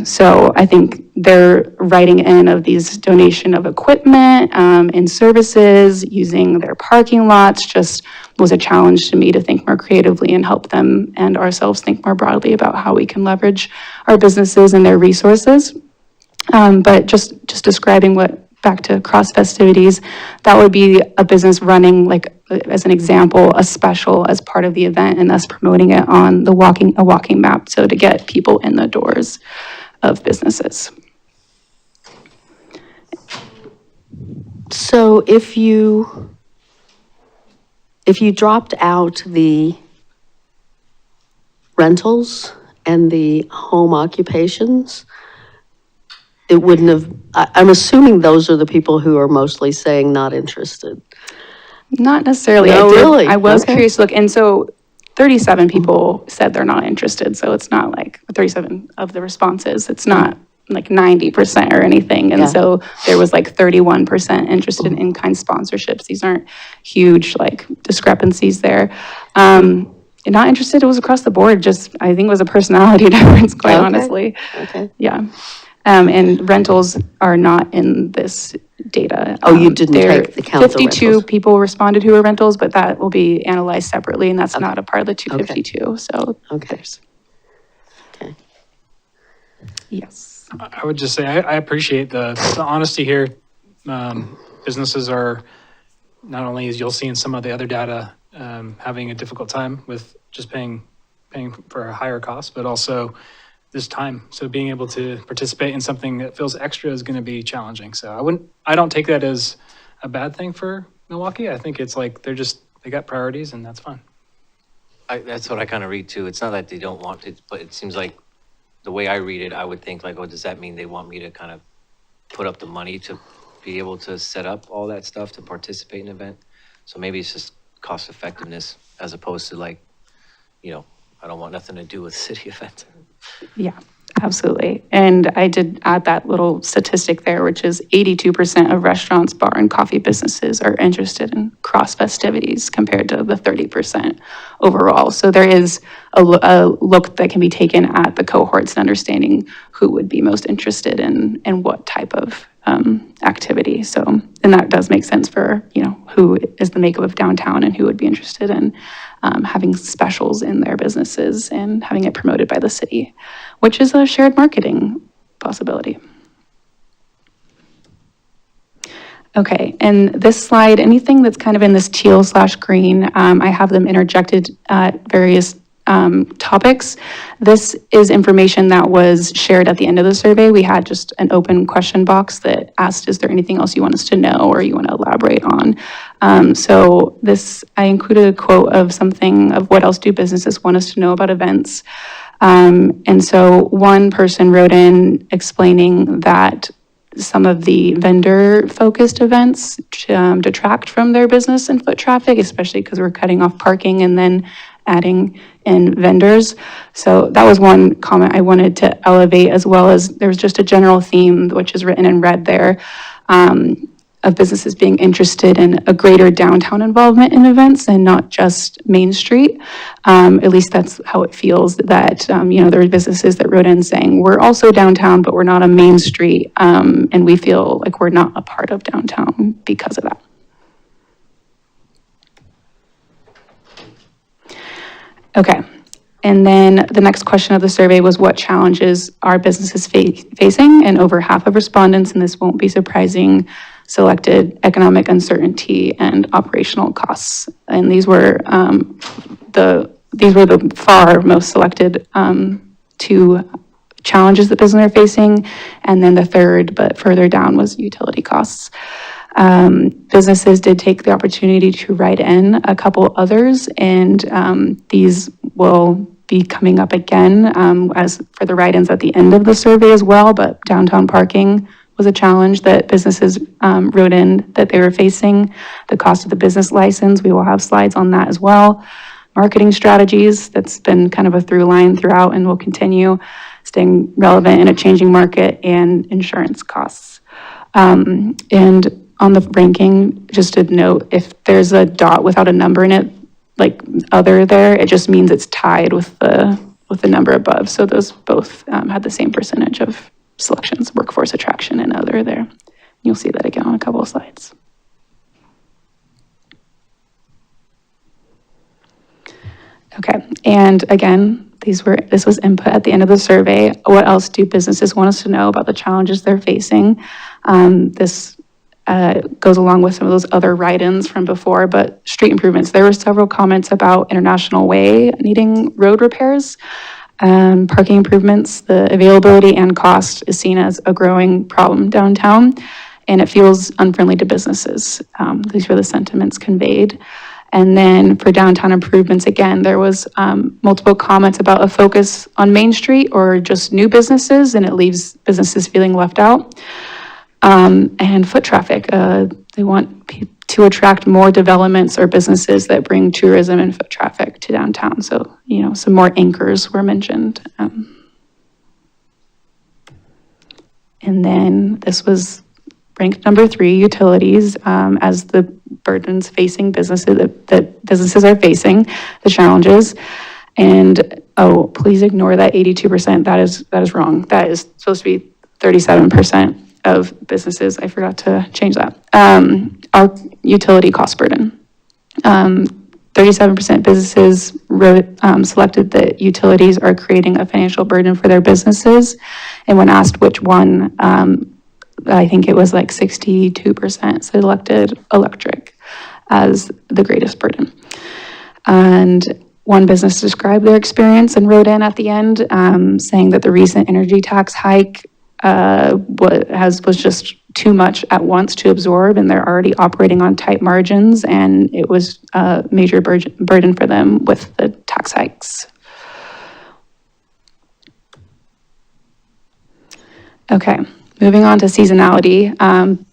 So I think their writing in of these donation of equipment and services, using their parking lots, just was a challenge to me to think more creatively and help them and ourselves think more broadly about how we can leverage our businesses and their resources. But just describing back to cross festivities, that would be a business running, like, as an example, a special as part of the event and us promoting it on a walking map. So to get people in the doors of businesses. So if you dropped out the rentals and the home occupations, it wouldn't have, I'm assuming those are the people who are mostly saying not interested. Not necessarily. No, really? I was Okay. curious to look, and so 37 people said they're not interested. So it's not like 37 of the responses. It's not like 90% or anything. And Yeah. so there was like 31% interested in in-kind sponsorships. These aren't huge like discrepancies there. Not interested, it was across the board. Just, I think it was a personality difference, quite Okay. honestly. Okay. Yeah. And rentals are not in this data. Oh, you didn't There- take the count of the 52 rentals. people responded who were rentals, but that will be analyzed separately, and that's not a part of the 252, so. Okay. there's- Okay. Yes. I would just say, I appreciate the honesty here. Businesses are, not only as you'll see in some of the other data, having a difficult time with just paying for a higher cost, but also this time. So being able to participate in something that feels extra is going to be challenging. So I don't take that as a bad thing for Milwaukie. I think it's like they got priorities, and that's fine. That's what I kind of read too. It's not that they don't want it, but it seems like the way I read it, I would think like, oh, does that mean they want me to kind of put up the money to be able to set up all that stuff to participate in an event? So maybe it's just cost effectiveness as opposed to like, I don't want nothing to do with city events. Yeah, absolutely. And I did add that little statistic there, which is 82% of restaurants, bar, and coffee businesses are interested in cross festivities compared to the 30% overall. So there is a look that can be taken at the cohorts and understanding who would be most interested in what type of activity. So, and that does make sense for, who is the makeup of downtown and who would be interested in having specials in their businesses and having it promoted by the city, which is a shared marketing possibility. Okay, and this slide, anything that's kind of in this teal/green, I have them interjected at various topics. This is information that was shared at the end of the survey. We had just an open question box that asked, is there anything else you want us to know or you want to elaborate on? So this, I included a quote of something of what else do businesses want us to know about events. And so one person wrote in explaining that some of the vendor-focused events detract from their business and foot traffic, especially because we're cutting off parking and then adding in vendors. So that was one comment I wanted to elevate, as well as there's just a general theme, which is written in red there, of businesses being interested in a greater downtown involvement in events and not just Main Street. At least that's how it feels, that, there are businesses that wrote in saying, we're also downtown, but we're not on Main Street, and we feel like we're not a part of downtown because of that. Okay, and then the next question of the survey was, what challenges are businesses facing? And over half of respondents, and this won't be surprising, selected economic uncertainty and operational costs. And these were the far most selected two challenges that businesses are facing. And then the third, but further down, was utility costs. Businesses did take the opportunity to write in a couple others, and these will be coming up again as for the write-ins at the end of the survey as well. But downtown parking was a challenge that businesses wrote in that they were facing. The cost of the business license, we will have slides on that as well. Marketing strategies, that's been kind of a through line throughout and will continue. staying relevant in a changing market, and insurance costs. And on the ranking, just to note, if there's a dot without a number in it, like other there, it just means it's tied with the number above. So those both had the same percentage of selections, workforce attraction and other there. You'll see that again on a couple of slides. Okay, and again, this was input at the end of the survey. What else do businesses want us to know about the challenges they're facing? This goes along with some of those other write-ins from before, but street improvements. There were several comments about International Way needing road repairs. Parking improvements, the availability and cost is seen as a growing problem downtown, and it feels unfriendly to businesses. These were the sentiments conveyed. And then for downtown improvements, again, there was multiple comments about a focus on Main Street or just new businesses, and it leaves businesses feeling left out. And foot traffic, they want to attract more developments or businesses that bring tourism and foot traffic to downtown. So, some more anchors were mentioned. And then this was ranked number 3, utilities, as the burdens facing businesses, that businesses are facing, the challenges. And, please ignore that 82%, that is wrong. That is supposed to be 37% of businesses. I forgot to change that. Our utility cost burden. 37% businesses selected that utilities are creating a financial burden for their businesses. And when asked which one, I think it was like 62% selected electric as the greatest burden. And one business described their experience and wrote in at the end, saying that the recent energy tax hike was just too much at once to absorb, and they're already operating on tight margins, and it was a major burden for them with the tax hikes. Okay, moving on to seasonality.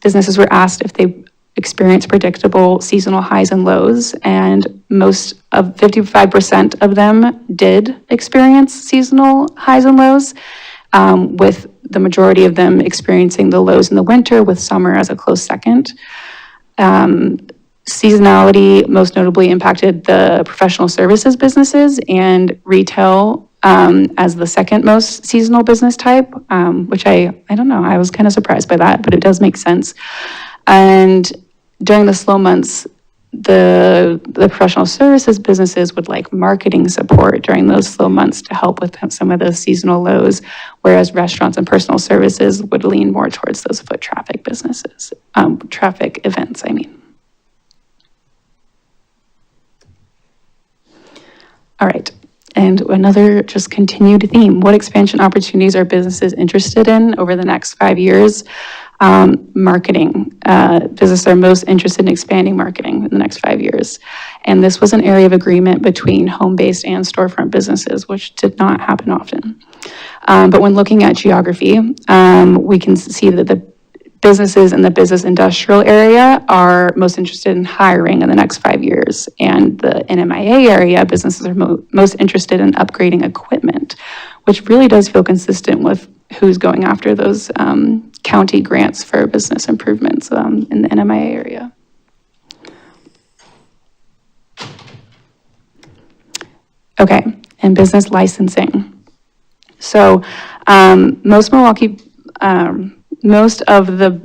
Businesses were asked if they experience predictable seasonal highs and lows, and most of 55% of them did experience seasonal highs and lows, with the majority of them experiencing the lows in the winter, with summer as a close second. Seasonality most notably impacted the professional services businesses and retail as the second most seasonal business type, which I don't know, I was kind of surprised by that, but it does make sense. And during the slow months, the professional services businesses would like marketing support during those slow months to help with some of those seasonal lows, whereas restaurants and personal services would lean more towards those foot traffic businesses, traffic events, I mean. All right, and another just continued theme. What expansion opportunities are businesses interested in over the next 5 years? Marketing. Businesses are most interested in expanding marketing in the next 5 years. And this was an area of agreement between home-based and storefront businesses, which did not happen often. But when looking at geography, we can see that the businesses in the business industrial area are most interested in hiring in the next 5 years. And the NMIA area, businesses are most interested in upgrading equipment, which really does feel consistent with who's going after those county grants for business improvements in the NMIA area. Okay, and business licensing. So most of the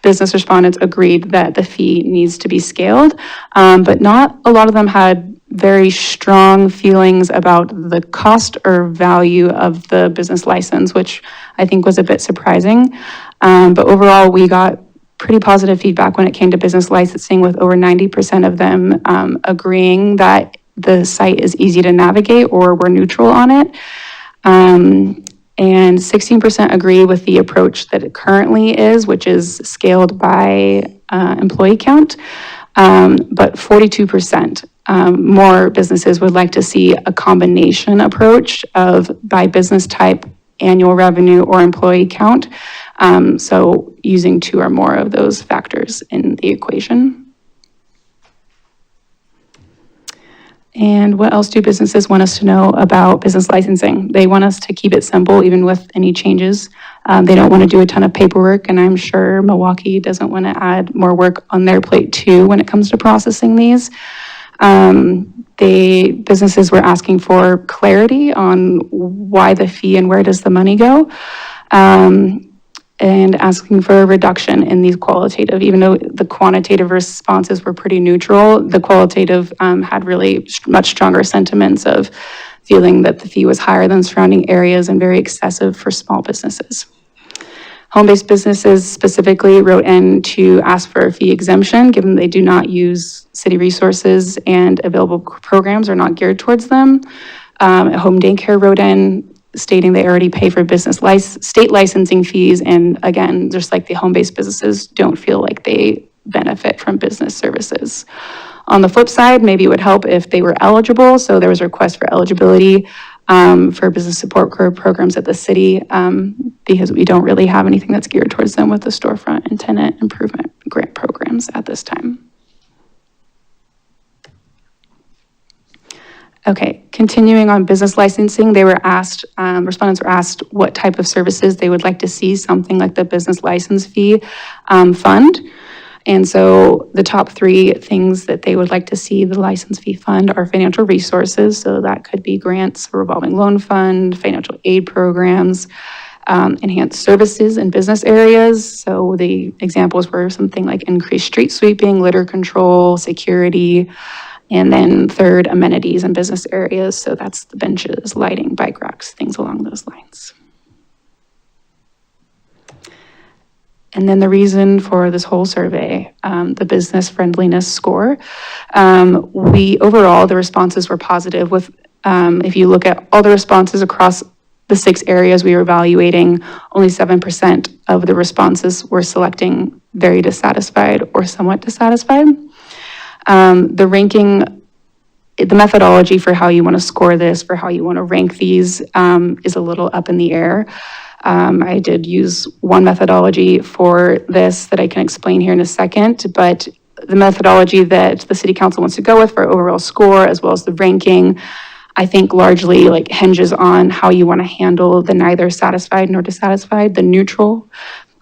business respondents agreed that the fee needs to be scaled, but not a lot of them had very strong feelings about the cost or value of the business license, which I think was a bit surprising. But overall, we got pretty positive feedback when it came to business licensing, with over 90% of them agreeing that the site is easy to navigate or we're neutral on it. And 16% agree with the approach that it currently is, which is scaled by employee count. But 42% more businesses would like to see a combination approach of by business type, annual revenue, or employee count. So using 2 or more of those factors in the equation. And what else do businesses want us to know about business licensing? They want us to keep it simple, even with any changes. They don't want to do a ton of paperwork, and I'm sure Milwaukie doesn't want to add more work on their plate too when it comes to processing these. Businesses were asking for clarity on why the fee and where does the money go. And asking for a reduction in these qualitative, even though the quantitative responses were pretty neutral, the qualitative had really much stronger sentiments of feeling that the fee was higher than surrounding areas and very excessive for small businesses. Home-based businesses specifically wrote in to ask for a fee exemption, given they do not use city resources and available programs are not geared towards them. Home daycare wrote in stating they already pay for state licensing fees, and again, just like the home-based businesses, don't feel like they benefit from business services. On the flip side, maybe it would help if they were eligible, so there was a request for eligibility for business support programs at the city, because we don't really have anything that's geared towards them with the storefront and tenant improvement grant programs at this time. Okay, continuing on business licensing, they were asked, respondents were asked what type of services they would like to see something like the business license fee fund. And so the top three things that they would like to see the license fee fund are financial resources. So that could be grants, a revolving loan fund, financial aid programs, enhanced services in business areas. So the examples were something like increased street sweeping, litter control, security, and then third, amenities in business areas. So that's the benches, lighting, bike racks, things along those lines. And then the reason for this whole survey, the business friendliness score. Overall, the responses were positive with, if you look at all the responses across the 6 areas we were evaluating, only 7% of the responses were selecting very dissatisfied or somewhat dissatisfied. The ranking, the methodology for how you want to score this, for how you want to rank these, is a little up in the air. I did use one methodology for this that I can explain here in a second, but the methodology that the city council wants to go with for overall score, as well as the ranking, I think largely like hinges on how you want to handle the neither satisfied nor dissatisfied, the neutral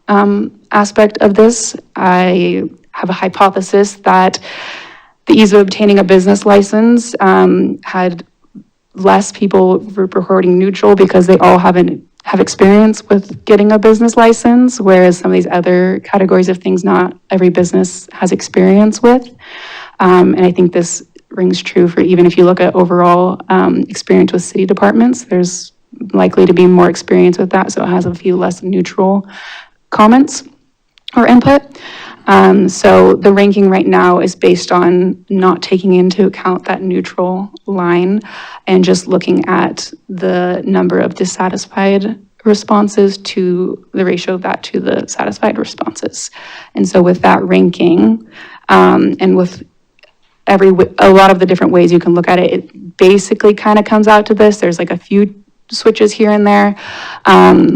aspect of this. I have a hypothesis that the ease of obtaining a business license had less people reporting neutral because they all have experience with getting a business license, whereas some of these other categories of things not every business has experience with. And I think this rings true for even if you look at overall experience with city departments, there's likely to be more experience with that, so it has a few less neutral comments or input. So the ranking right now is based on not taking into account that neutral line and just looking at the number of dissatisfied responses to the ratio of that to the satisfied responses. And so with that ranking, and with a lot of the different ways you can look at it, it basically kind of comes out to this. There's like a few switches here and there.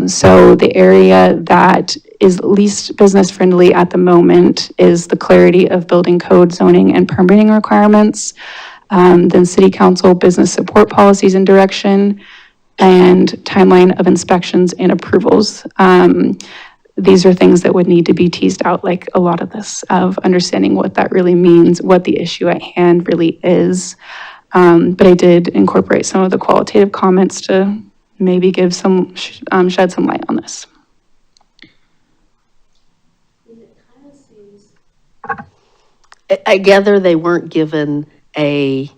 So the area that is least business friendly at the moment is the clarity of building code, zoning, and permitting requirements. Then city council business support policies and direction, and timeline of inspections and approvals. These are things that would need to be teased out, like a lot of this, of understanding what that really means, what the issue at hand really is. But I did incorporate some of the qualitative comments to maybe give some, shed some light on this. I gather they weren't given a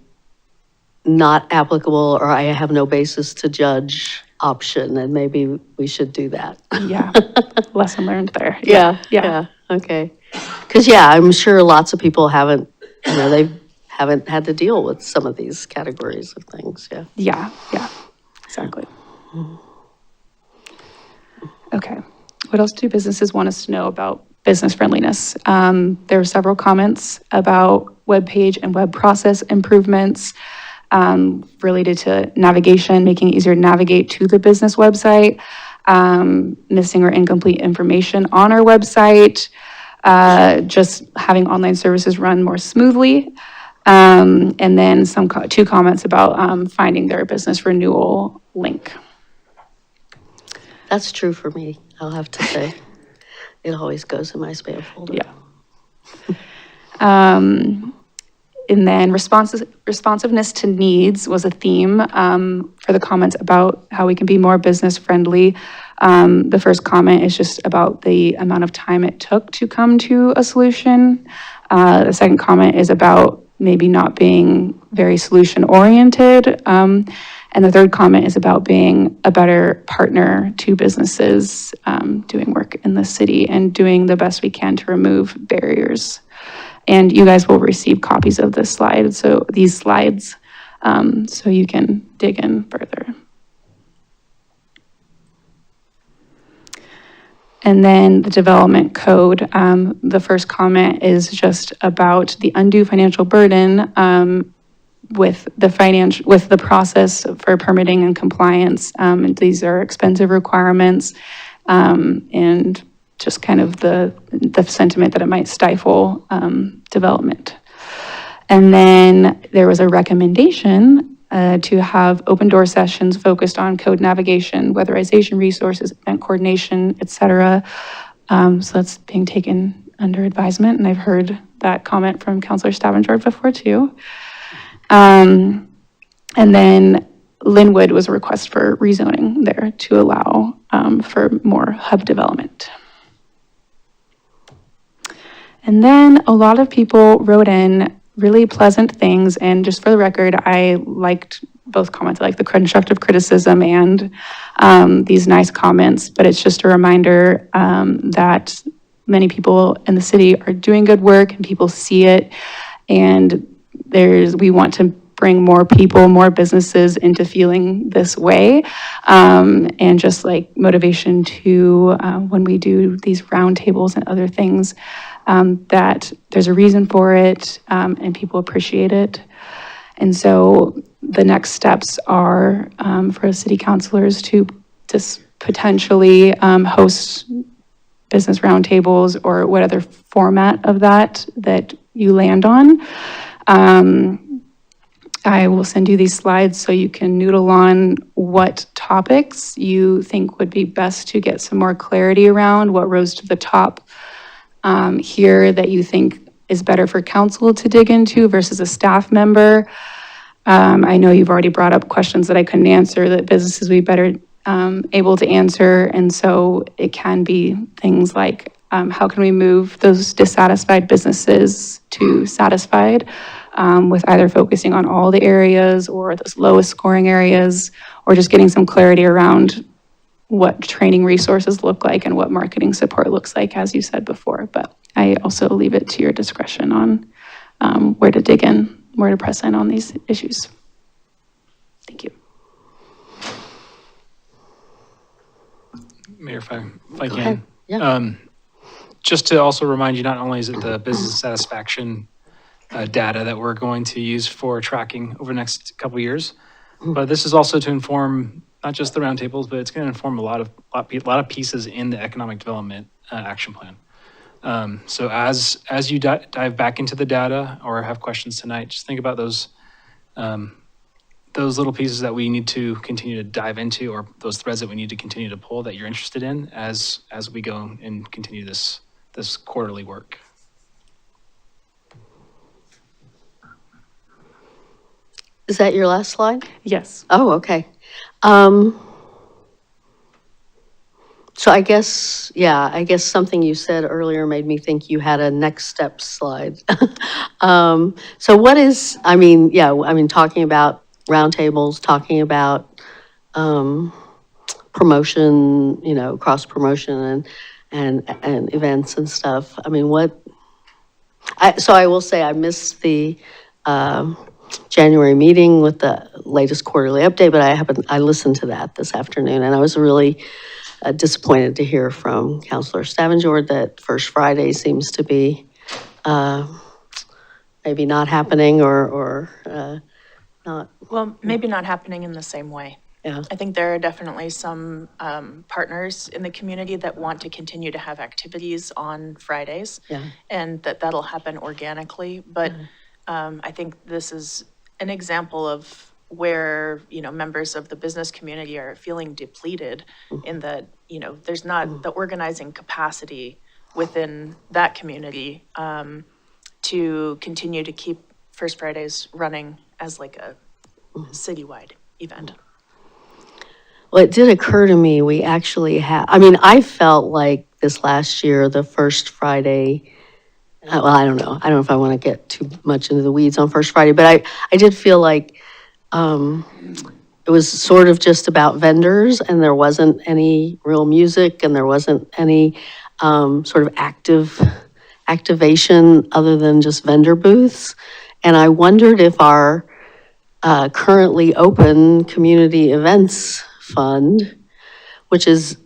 not applicable or I have no basis to judge option, and maybe we should do that. Yeah, lesson learned there. Yeah, okay. Because, I'm sure lots of people haven't, they haven't had to deal with some of these categories of things, Yeah, exactly. Okay, what else do businesses want us to know about business friendliness? There were several comments about web page and web process improvements related to navigation, making it easier to navigate to the business website, missing or incomplete information on our website, just having online services run more smoothly. And then two comments about finding their business renewal link. That's true for me, I'll have to say. It always goes in my spam folder. Yeah. And then responsiveness to needs was a theme for the comments about how we can be more business friendly. The first comment is just about the amount of time it took to come to a solution. The second comment is about maybe not being very solution oriented. And the third comment is about being a better partner to businesses doing work in the city and doing the best we can to remove barriers. And you guys will receive copies of this slide, so these slides, so you can dig in further. And then the development code, the first comment is just about the undue financial burden with the process for permitting and compliance. And these are expensive requirements, and just kind of the sentiment that it might stifle development. And then there was a recommendation to have open door sessions focused on code navigation, weatherization resources, event coordination, et cetera. So that's being taken under advisement, and I've heard that comment from Councilor Stavanger before too. And then Linwood was a request for rezoning there to allow for more hub development. And then a lot of people wrote in really pleasant things, and just for the record, I liked both comments. I like the constructive criticism and these nice comments, but it's just a reminder that many people in the city are doing good work and people see it, and we want to bring more people, more businesses into feeling this way, and just like motivation to when we do these roundtables and other things, that there's a reason for it, and people appreciate it. And so the next steps are for city councilors to just potentially host business roundtables or what other format of that you land on. I will send you these slides so you can noodle on what topics you think would be best to get some more clarity around, what rose to the top here that you think is better for council to dig into versus a staff member. I know you've already brought up questions that I couldn't answer that businesses would be better able to answer. And so it can be things like, how can we move those dissatisfied businesses to satisfied, with either focusing on all the areas or those lowest scoring areas, or just getting some clarity around what training resources look like and what marketing support looks like, as you said before. But I also leave it to your discretion on where to dig in, where to press in on these issues. Thank you. Mayor, if I Go ahead. can. Yeah. Just to also remind you, not only is it the business satisfaction data that we're going to use for tracking over the next couple of years, but this is also to inform not just the roundtables, but it's going to inform a lot of pieces in the economic development action plan. So as you dive back into the data or have questions tonight, just think about those little pieces that we need to continue to dive into, or those threads that we need to continue to pull that you're interested in as we go and continue this quarterly work. Is that your last slide? Yes. Oh, okay. So I guess something you said earlier made me think you had a next step slide. So what is, talking about roundtables, talking about promotion, cross promotion and events and stuff. I mean, so I will say I missed the January meeting with the latest quarterly update, but I listened to that this afternoon, and I was really disappointed to hear from Councilor Stavanger that First Friday seems to be maybe not happening or not. Well, maybe not happening in the same way. Yeah. I think there are definitely some partners in the community that want to continue to have activities on Fridays, Yeah. and that'll happen organically. But I think this is an example of where, members of the business community are feeling depleted in that, there's not the organizing capacity within that community to continue to keep First Fridays running as like a citywide event. Well, it did occur to me, we actually have, I mean, I felt like this last year, the first Friday, well, I don't know. I don't know if I want to get too much into the weeds on First Friday, but I did feel like it was sort of just about vendors and there wasn't any real music and there wasn't any sort of activation other than just vendor booths. And I wondered if our currently open community events fund, which is,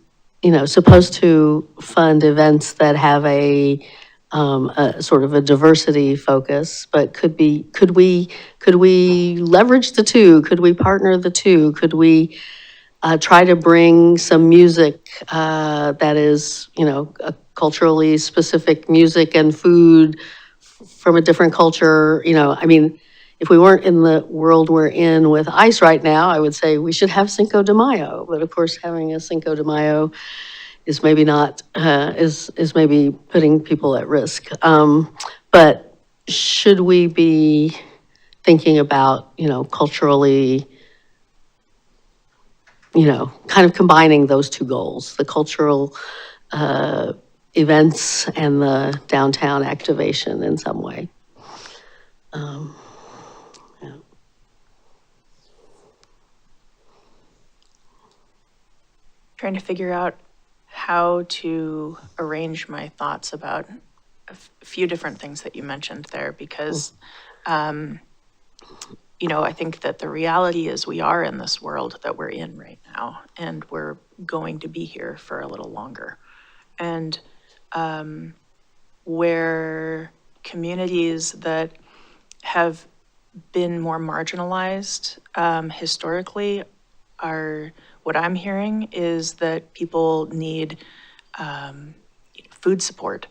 supposed to fund events that have a sort of a diversity focus, but could we leverage the two? Could we partner the two? Could we try to bring some music that is, a culturally specific music and food from a different culture? I mean, if we weren't in the world we're in with ICE right now, I would say we should have Cinco de Mayo. But of course, having a Cinco de Mayo is maybe not, is maybe putting people at risk. But should we be thinking about, culturally, kind of combining those two goals, the cultural events and the downtown activation in some way? Trying to figure out how to arrange my thoughts about a few different things that you mentioned there, because, I think that the reality is we are in this world that we're in right now, and we're going to be here for a little longer. And where communities that have been more marginalized historically are, what I'm hearing is that people need food support,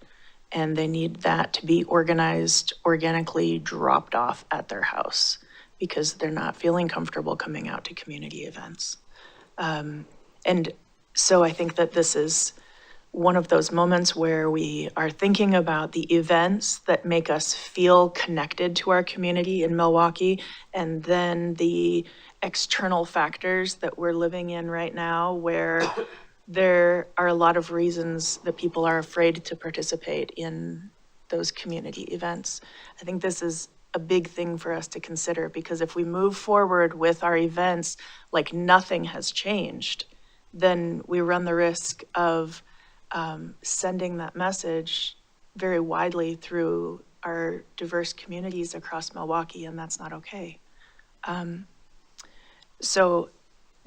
and they need that to be organized, organically dropped off at their house because they're not feeling comfortable coming out to community events. And so I think that this is one of those moments where we are thinking about the events that make us feel connected to our community in Milwaukie, and then the external factors that we're living in right now, where there are a lot of reasons that people are afraid to participate in those community events. I think this is a big thing for us to consider, because if we move forward with our events like nothing has changed, then we run the risk of sending that message very widely through our diverse communities across Milwaukie, and that's not okay. So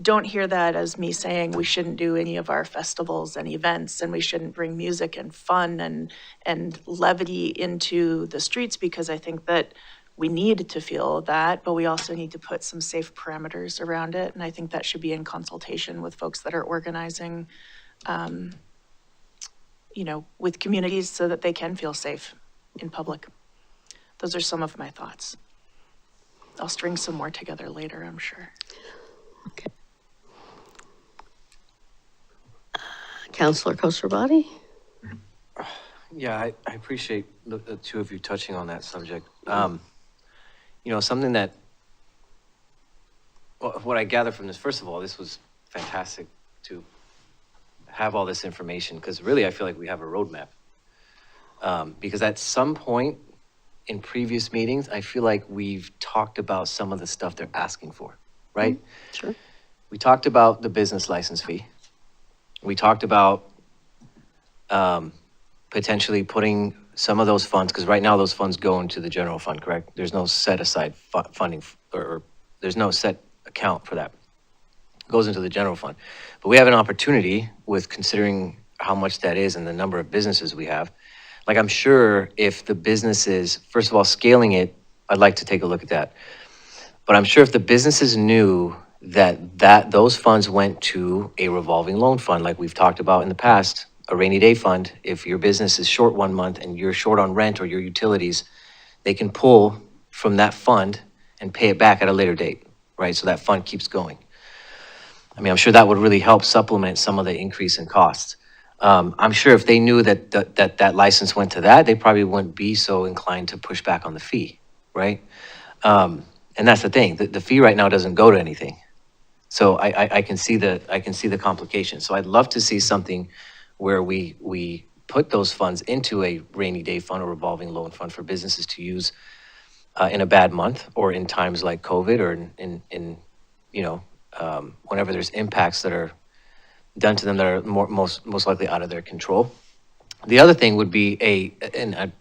don't hear that as me saying we shouldn't do any of our festivals and events, and we shouldn't bring music and fun and levity into the streets, because I think that we need to feel that, but we also need to put some safe parameters around it. And I think that should be in consultation with folks that are organizing, with communities so that they can feel safe in public. Those are some of my thoughts. I'll string some more together later, I'm sure. Okay. Councilor Koster-Body? Yeah, I appreciate the two of you touching on that subject. Something that, what I gather from this, first of all, this was fantastic to have all this information, because really I feel like we have a roadmap. Because at some point in previous meetings, I feel like we've talked about some of the stuff they're asking for, right? Sure. We talked about the business license fee. We talked about potentially putting some of those funds, because right now those funds go into the general fund, correct? There's no set aside funding, or there's no set account for that. It goes into the general fund. But we have an opportunity with considering how much that is and the number of businesses we have. Like, I'm sure if the businesses, first of all, scaling it, I'd like to take a look at that. But I'm sure if the businesses knew that those funds went to a revolving loan fund, like we've talked about in the past, a rainy day fund, if your business is short 1 month and you're short on rent or your utilities, they can pull from that fund and pay it back at a later date, right? So that fund keeps going. I mean, I'm sure that would really help supplement some of the increase in costs. I'm sure if they knew that that license went to that, they probably wouldn't be so inclined to push back on the fee, right? And that's the thing, the fee right now doesn't go to anything. So I can see the complication. So I'd love to see something where we put those funds into a rainy day fund or revolving loan fund for businesses to use in a bad month or in times like COVID or in you know, whenever there's impacts that are done to them that are most likely out of their control. The other thing would be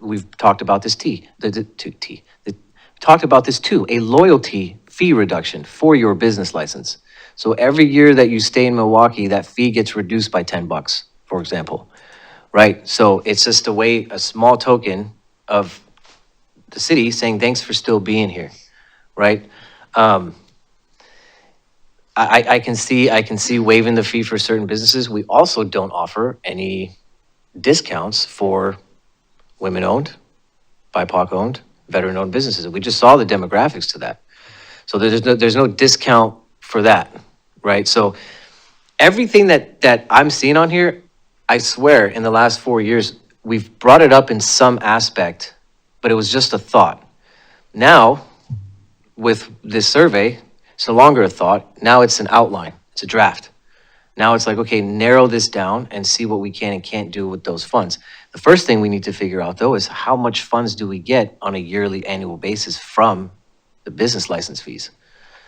we've talked about this talked about this too, a loyalty fee reduction for your business license. So every year that you stay in Milwaukie, that fee gets reduced by $10, for example, right? So it's just a small token of the city saying, thanks for still being here, right? I can see waiving the fee for certain businesses. We also don't offer any discounts for women-owned, BIPOC-owned, veteran-owned businesses. We just saw the demographics to that. So there's no discount for that, right? So everything that I'm seeing on here, I swear in the last 4 years, we've brought it up in some aspect, but it was just a thought. Now, with this survey, it's no longer a thought. Now it's an outline. It's a draft. Now it's like, okay, narrow this down and see what we can and can't do with those funds. The first thing we need to figure out, though, is how much funds do we get on a yearly, annual basis from the business license fees?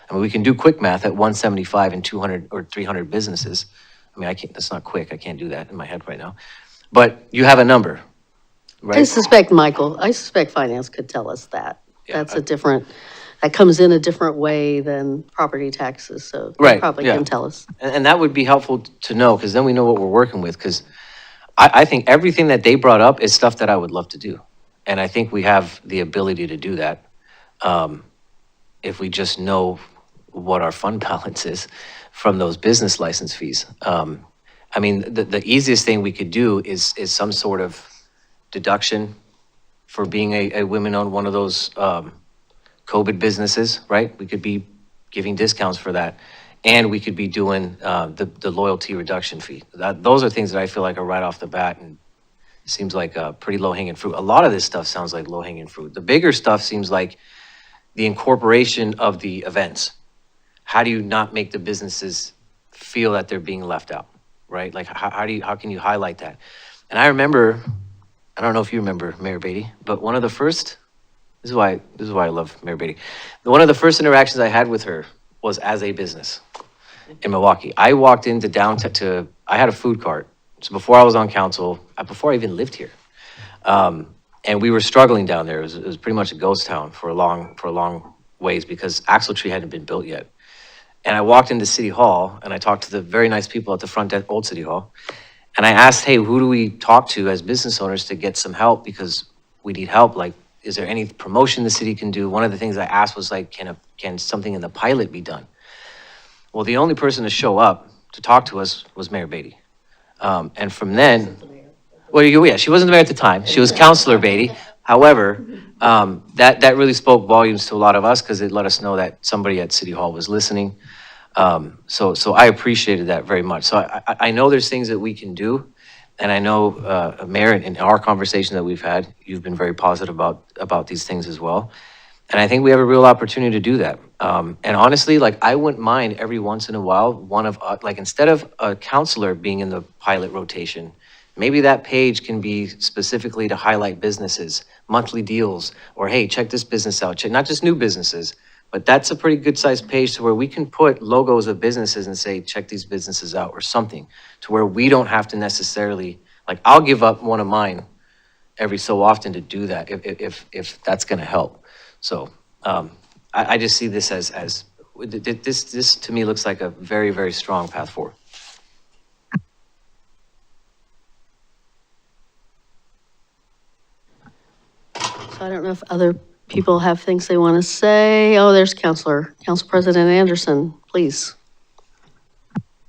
I mean, we can do quick math at 175 and 200 or 300 businesses. I mean, I can't, that's not quick. I can't do that in my head right now. But you have a number, right? I suspect finance could tell us that. Yeah, That's that comes in a different way than property taxes, so they Right, probably yeah. can tell us. And that would be helpful to know, because then we know what we're working with, because I think everything that they brought up is stuff that I would love to do. And I think we have the ability to do that if we just know what our fund balance is from those business license fees. I mean, the easiest thing we could do is some sort of deduction for being a women-owned one of those COVID businesses, right? We could be giving discounts for that. And we could be doing the loyalty reduction fee. Those are things that I feel like are right off the bat and seems like pretty low-hanging fruit. A lot of this stuff sounds like low-hanging fruit. The bigger stuff seems like the incorporation of the events. How do you not make the businesses feel that they're being left out, right? Like how can you highlight that? And I remember, I don't know if you remember Mayor Beatty, but one of the first, this is why I love Mayor Beatty. One of the first interactions I had with her was as a business in Milwaukie. I walked into downtown I had a food cart. So before I was on council, before I even lived here. And we were struggling down there. It was pretty much a ghost town for a long ways because Axletree hadn't been built yet. And I walked into City Hall and I talked to the very nice people at the front at Old City Hall. And I asked, hey, who do we talk to as business owners to get some help because we need help? Like, is there any promotion the city can do? One of the things I asked was like, can something in the pilot be done? Well, the only person to show up to talk to us was Mayor Beatty. And from then, well, yeah, she wasn't the mayor at the time. She was Councilor Beatty. However, that really spoke volumes to a lot of us because it let us know that somebody at City Hall was listening. So I appreciated that very much. So I know there's things that we can do. And I know, Mayor, in our conversation that we've had, you've been very positive about these things as well. And I think we have a real opportunity to do that. And honestly, like, I wouldn't mind every once in a while, like, instead of a counselor being in the pilot rotation, maybe that page can be specifically to highlight businesses, monthly deals, or hey, check this business out. Check not just new businesses, but that's a pretty good sized page to where we can put logos of businesses and say, check these businesses out or something, to where we don't have to necessarily, like, I'll give up one of mine every so often to do that if that's gonna help. So I just see this as this to me looks like a very, very strong path forward. So I don't know if other people have things they want to say. Oh, there's Council President Anderson, please.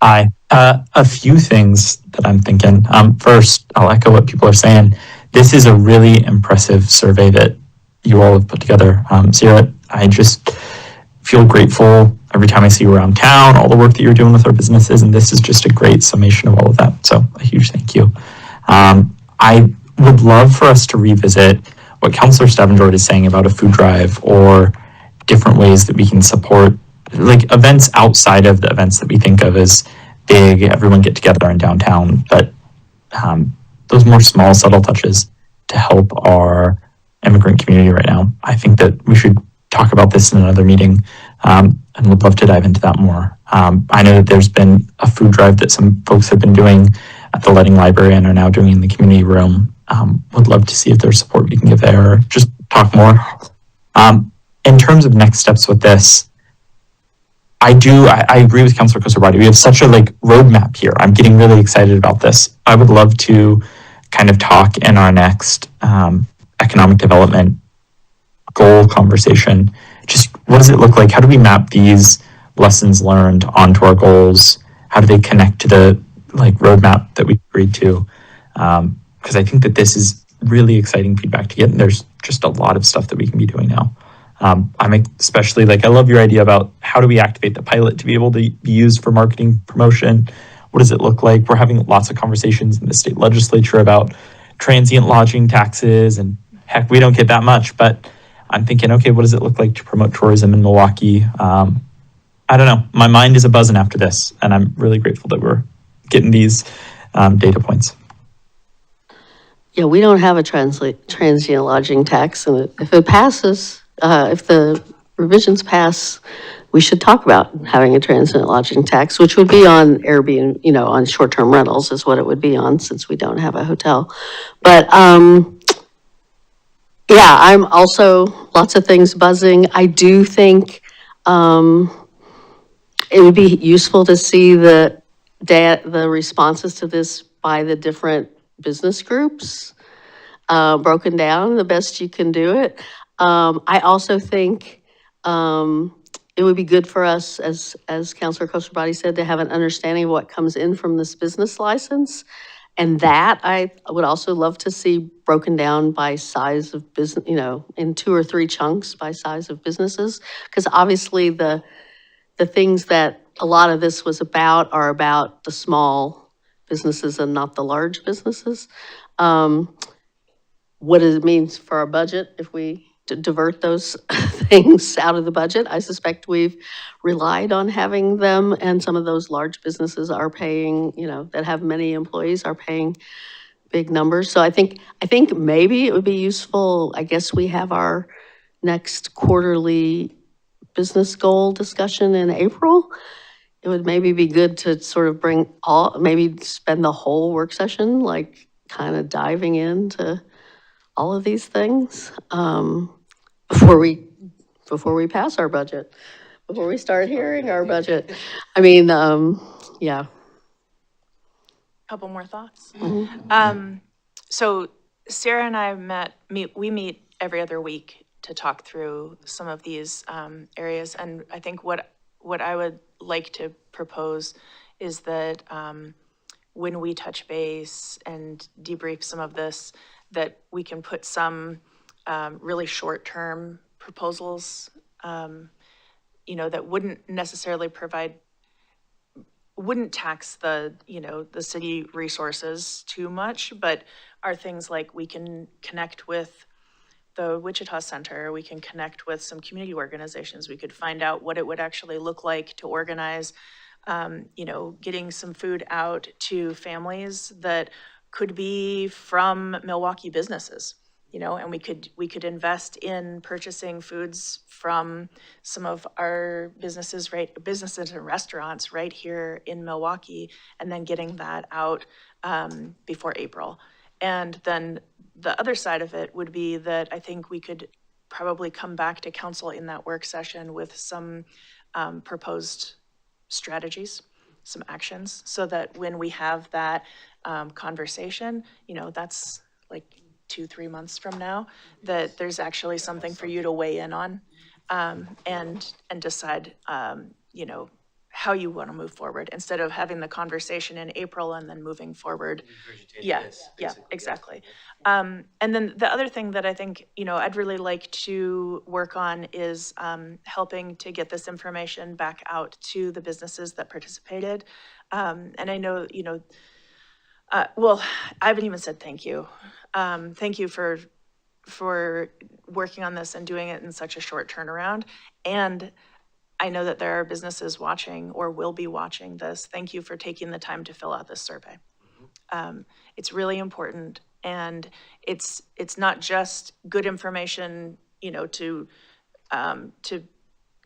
Hi. A few things that I'm thinking. First, I'll echo what people are saying. This is a really impressive survey that you all have put together. Sierra, I just feel grateful every time I see you around town, all the work that you're doing with our businesses, and this is just a great summation of all of that. So a huge thank you. I would love for us to revisit what Councillor Stevendort is saying about a food drive or different ways that we can support like events outside of the events that we think of as big, everyone get together in downtown, but those more small, subtle touches to help our immigrant community right now. I think that we should talk about this in another meeting and would love to dive into that more. I know that there's been a food drive that some folks have been doing at the Letting Library and are now doing in the community room. Would love to see if there's support we can give there or just talk more. In terms of next steps with this, I agree with Councillor Kosarbati. We have such a roadmap here. I'm getting really excited about this. I would love to kind of talk in our next economic development goal conversation. Just what does it look like? How do we map these lessons learned onto our goals? How do they connect to the roadmap that we agreed to? Because I think that this is really exciting feedback to get, and there's just a lot of stuff that we can be doing now. I'm especially I love your idea about how do we activate the pilot to be able to be used for marketing promotion. What does it look like? We're having lots of conversations in the state legislature about transient lodging taxes, and heck, we don't get that much, but I'm thinking, okay, what does it look like to promote tourism in Milwaukee? I don't know. My mind is a-buzzing after this, and I'm really grateful that we're getting these data points. Yeah, we don't have a transient lodging tax, and if it passes, if the revisions pass, we should talk about having a transient lodging tax, which would be on Airbnb, on short-term rentals is what it would be on, since we don't have a hotel. But yeah, I'm also lots of things buzzing. I do think it would be useful to see the responses to this by the different business groups, broken down the best you can do it. I also think it would be good for us, as Councillor Kosarbati said, to have an understanding of what comes in from this business license. And that I would also love to see broken down by size of business, in 2 or 3 chunks by size of businesses. Because obviously the things that a lot of this was about are about the small businesses and not the large businesses. What does it mean for our budget if we divert those things out of the budget? I suspect we've relied on having them, and some of those large businesses are paying, that have many employees are paying big numbers. So I think maybe it would be useful. I guess we have our next quarterly business goal discussion in April. It would maybe be good to sort of maybe spend the whole work session kind of diving into all of these things before we pass our budget, before we start hearing our budget. I mean, yeah. Couple more thoughts. Mm-hmm. So Sarah and I we meet every other week to talk through some of these areas. And I think what I would like to propose is that when we touch base and debrief some of this, that we can put some really short-term proposals, that wouldn't necessarily wouldn't tax the city resources too much, but are things like we can connect with the Wichita Center, we can connect with some community organizations, we could find out what it would actually look like to organize, getting some food out to families that could be from Milwaukee businesses, and we could invest in purchasing foods from some of our businesses and restaurants right here in Milwaukee, and then getting that out before April. And then the other side of it would be that I think we could probably come back to council in that work session with some proposed strategies, some actions, so that when we have that conversation, that's 2-3 months from now, that there's actually something for you to weigh in on and decide, how you want to move forward instead of having the conversation in April and then moving forward. Yeah, yeah, exactly. And then the other thing that I think, I'd really like to work on is helping to get this information back out to the businesses that participated. And I know, well, I haven't even said thank you. Thank you for working on this and doing it in such a short turnaround. And I know that there are businesses watching or will be watching this. Thank you for taking the time to fill out this survey. It's really important, and it's not just good information, to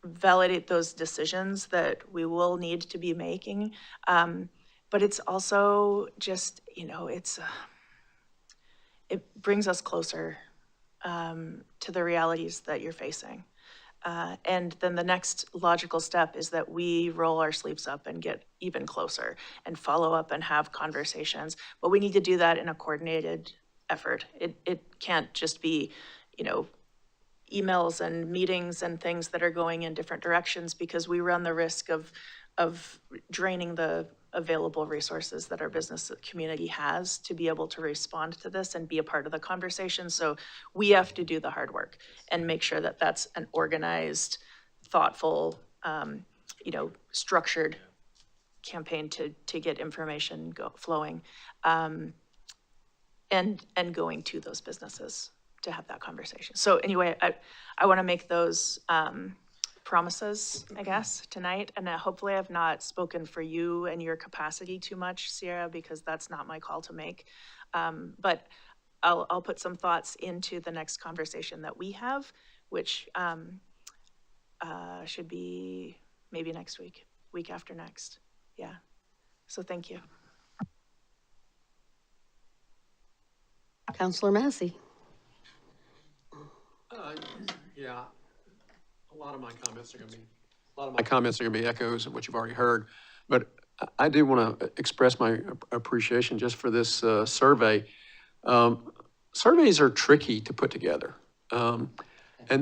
validate those decisions that we will need to be making, but it's also just, it brings us closer to the realities that you're facing. And then the next logical step is that we roll our sleeves up and get even closer and follow up and have conversations. But we need to do that in a coordinated effort. It can't just be, emails and meetings and things that are going in different directions, because we run the risk of draining the available resources that our business community has to be able to respond to this and be a part of the conversation. So we have to do the hard work and make sure that that's an organized, thoughtful, structured campaign to get information flowing, and going to those businesses to have that conversation. So anyway, I want to make those promises, I guess, tonight, and hopefully I've not spoken for you and your capacity too much, Sierra, because that's not my call to make. But I'll put some thoughts into the next conversation that we have, which should be maybe next week after next. Yeah. So thank you. Councilor Massey. Yeah, a lot of my comments are going to be echoes of what you've already heard. But I do want to express my appreciation just for this survey. Surveys are tricky to put together. And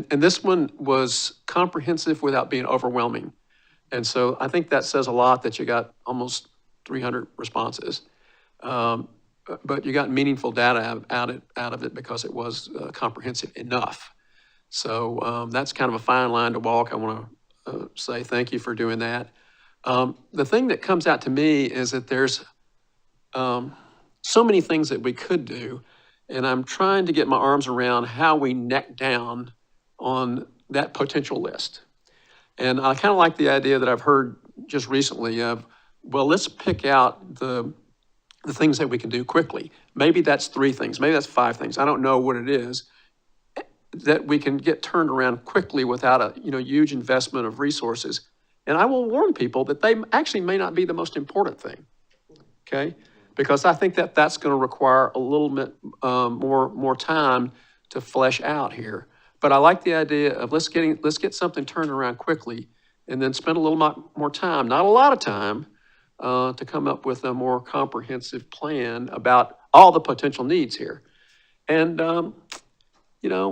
this one was comprehensive without being overwhelming. And so I think that says a lot that you got almost 300 responses. But you got meaningful data out of it because it was comprehensive enough. So that's kind of a fine line to walk. I want to say thank you for doing that. The thing that comes out to me is that there's so many things that we could do, and I'm trying to get my arms around how we neck down on that potential list. And I kind of like the idea that I've heard just recently of, well, let's pick out the things that we can do quickly. Maybe that's 3 things, maybe that's 5 things. I don't know what it is that we can get turned around quickly without a huge investment of resources. And I will warn people that they actually may not be the most important thing, okay? Because I think that that's going to require a little bit more time to flesh out here. But I like the idea of let's get something turned around quickly, and then spend a little more time, not a lot of time, to come up with a more comprehensive plan about all the potential needs here. And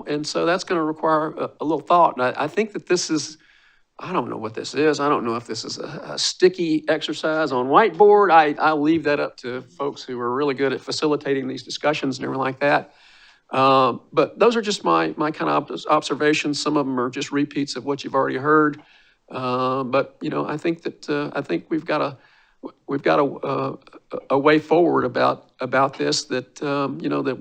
and so that's going to require a little thought. And I think that this is, I don't know what this is. I don't know if this is a sticky exercise on whiteboard. I'll leave that up to folks who are really good at facilitating these discussions and everything like that. But those are just my kind of observations. Some of them are just repeats of what you've already heard. But I think that I think we've got a way forward about this that that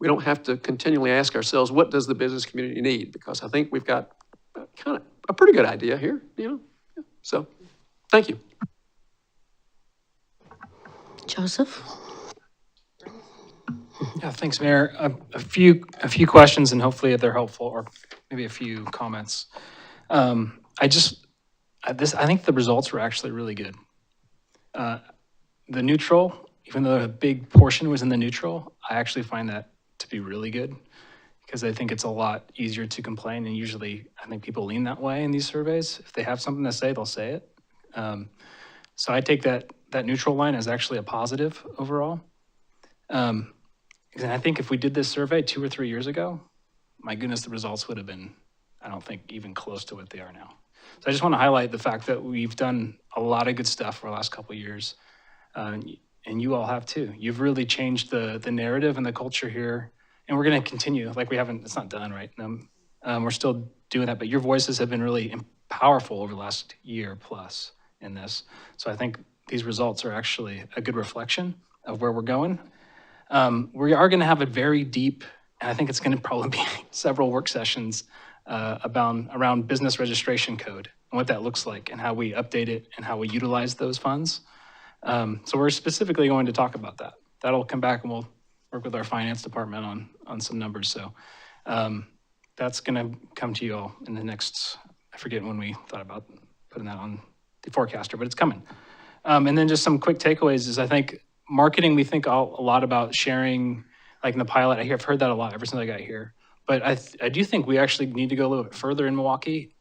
we don't have to continually ask ourselves, what does the business community need? Because I think we've got kind of a pretty good idea here, So, thank you. Joseph? Yeah, thanks, Mayor. A few questions, and hopefully they're helpful, or maybe a few comments. I think the results were actually really good. The neutral, even though a big portion was in the neutral, I actually find that to be really good, because I think it's a lot easier to complain, and usually I think people lean that way in these surveys. If they have something to say, they'll say it. So I take that neutral line as actually a positive overall. And I think if we did this survey 2 or 3 years ago, my goodness, the results would have been, I don't think, even close to what they are now. So I just want to highlight the fact that we've done a lot of good stuff for the last couple of years. And you all have too. You've really changed the narrative and the culture here. And we're going to continue, like we haven't, it's not done, right? We're still doing that, but your voices have been really powerful over the last year plus in this. So I think these results are actually a good reflection of where we're going. We are going to have a very deep, and I think it's going to probably be several work sessions around business registration code and what that looks like and how we update it and how we utilize those funds. So we're specifically going to talk about that. That'll come back and we'll work with our finance department on some numbers. So that's going to come to you all in the next, I forget when we thought about putting that on the forecaster, but it's coming. And then just some quick takeaways is I think marketing, we think a lot about sharing, like in the pilot. I've heard that a lot ever since I got here. But I do think we actually need to go a little bit further in Milwaukie.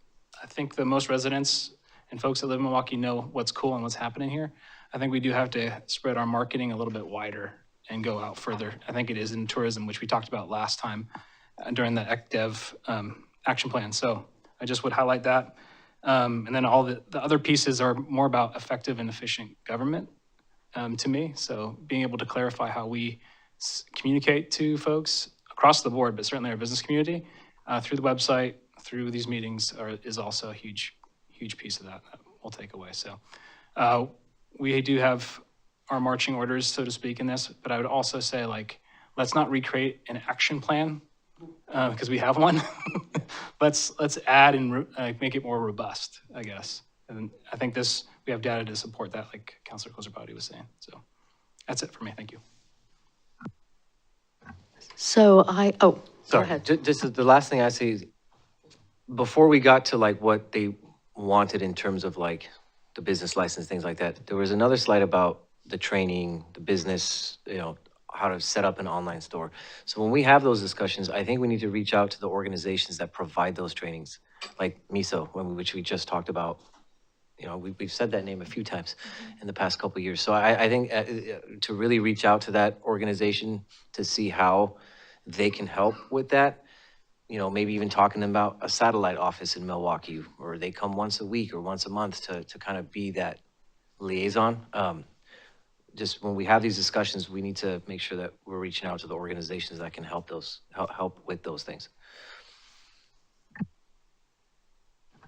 I think the most residents and folks that live in Milwaukie know what's cool and what's happening here. I think we do have to spread our marketing a little bit wider and go out further. I think it is in tourism, which we talked about last time during the ECDEV action plan. So I just would highlight that. And then all the other pieces are more about effective and efficient government to me. So being able to clarify how we communicate to folks across the board, but certainly our business community through the website, through these meetings is also a huge piece of that we'll take away. So we do have our marching orders, so to speak, in this, but I would also say, like, let's not recreate an action plan because we have one. let's add and make it more robust, I guess. And I think we have data to support that, like Councilor Kozerpati was saying. So that's it for me. Thank you. So go Sorry, ahead. just the last thing I say is, before we got to like what they wanted in terms of like the business license, things like that, there was another slide about the training, the business, how to set up an online store. So when we have those discussions, I think we need to reach out to the organizations that provide those trainings, like MISO, which we just talked about. We've said that name a few times in the past couple of years. So I think to really reach out to that organization to see how they can help with that, maybe even talking about a satellite office in Milwaukie, or they come once a week or once a month to kind of be that liaison. Just when we have these discussions, we need to make sure that we're reaching out to the organizations that can help with those things.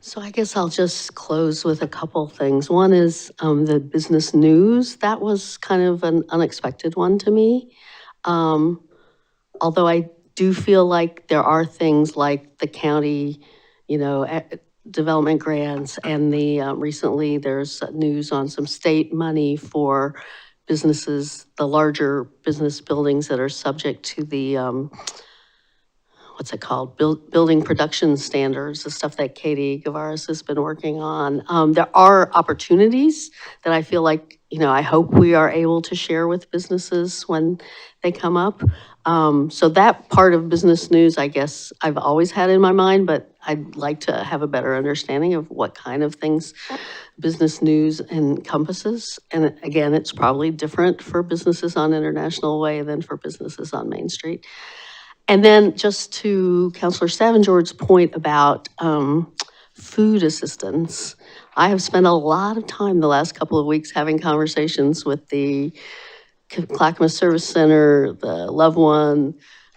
So I guess I'll just close with a couple things. One is the business news. That was kind of an unexpected one to me. Although I do feel like there are things like the county, development grants, and recently there's news on some state money for businesses, the larger business buildings that are subject to the what's it called? Building production standards, the stuff that Katie Gavaris has been working on. There are opportunities that I feel like, I hope we are able to share with businesses when they come up. So that part of business news, I guess I've always had in my mind, but I'd like to have a better understanding of what kind of things business news encompasses. And again, it's probably different for businesses on International Way than for businesses on Main Street. And then just to Councilor Savinjord's point about food assistance, I have spent a lot of time the last couple of weeks having conversations with the Clackamas Service Center, the Loved One.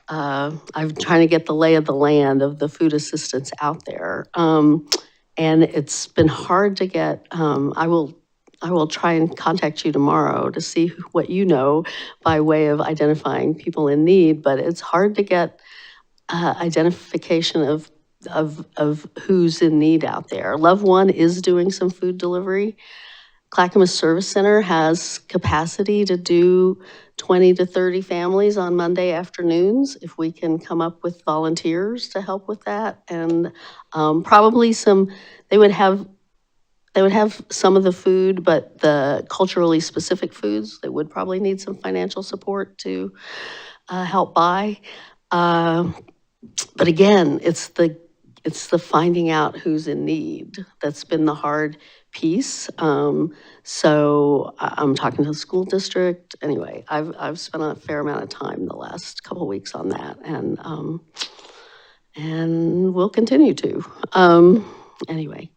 I'm trying to get the lay of the land of the food assistance out there. And it's been hard to get. I will try and contact you tomorrow to see what you know by way of identifying people in need, but it's hard to get identification of who's in need out there. Loved One is doing some food delivery. Clackamas Service Center has capacity to do 20 to 30 families on Monday afternoons if we can come up with volunteers to help with that. And probably they would have some of the food, but the culturally specific foods, they would probably need some financial support to help buy. But again, it's the finding out who's in need that's been the hard piece. So I'm talking to the school district. Anyway, I've spent a fair amount of time the last couple of weeks on that, and we'll continue to. Anyway.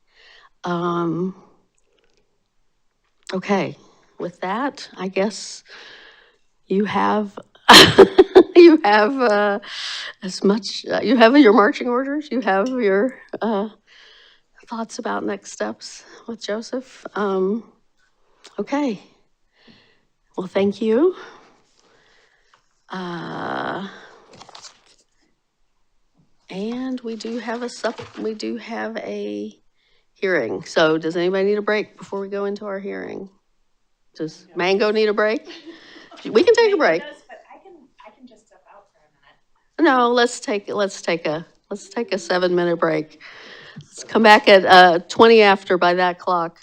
Okay, with that, I guess you have, you have as much, you have your marching orders, you have your thoughts about next steps with Joseph. Okay, well, thank you. And we do have a hearing. So does anybody need a break before we go into our hearing? Does Mango need a break? We can take a break. But I can just step out for a minute. No, let's take a 7-minute break. Let's come back at 20 after by that clock.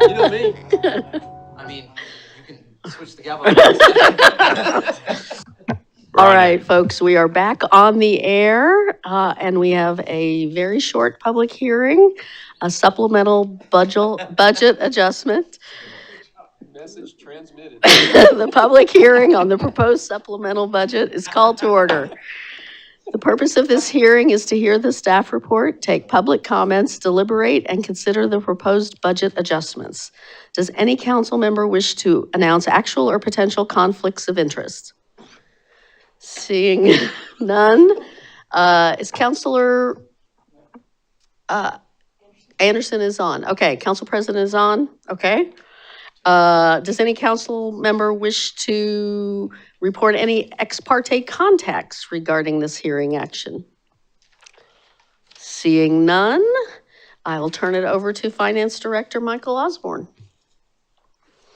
You know me. I mean, you can switch the gavel. All right, folks, we are back on the air, and we have a very short public hearing, a supplemental budget adjustment. Message transmitted. The public hearing on the proposed supplemental budget is called to order. The purpose of this hearing is to hear the staff report, take public comments, deliberate, and consider the proposed budget adjustments. Does any council member wish to announce actual or potential conflicts of interest? Seeing none, is Councilor Anderson is on? Okay, Council President is on? Okay. Does any council member wish to report any ex parte contacts regarding this hearing action? Seeing none, I will turn it over to Finance Director Michael Osborne.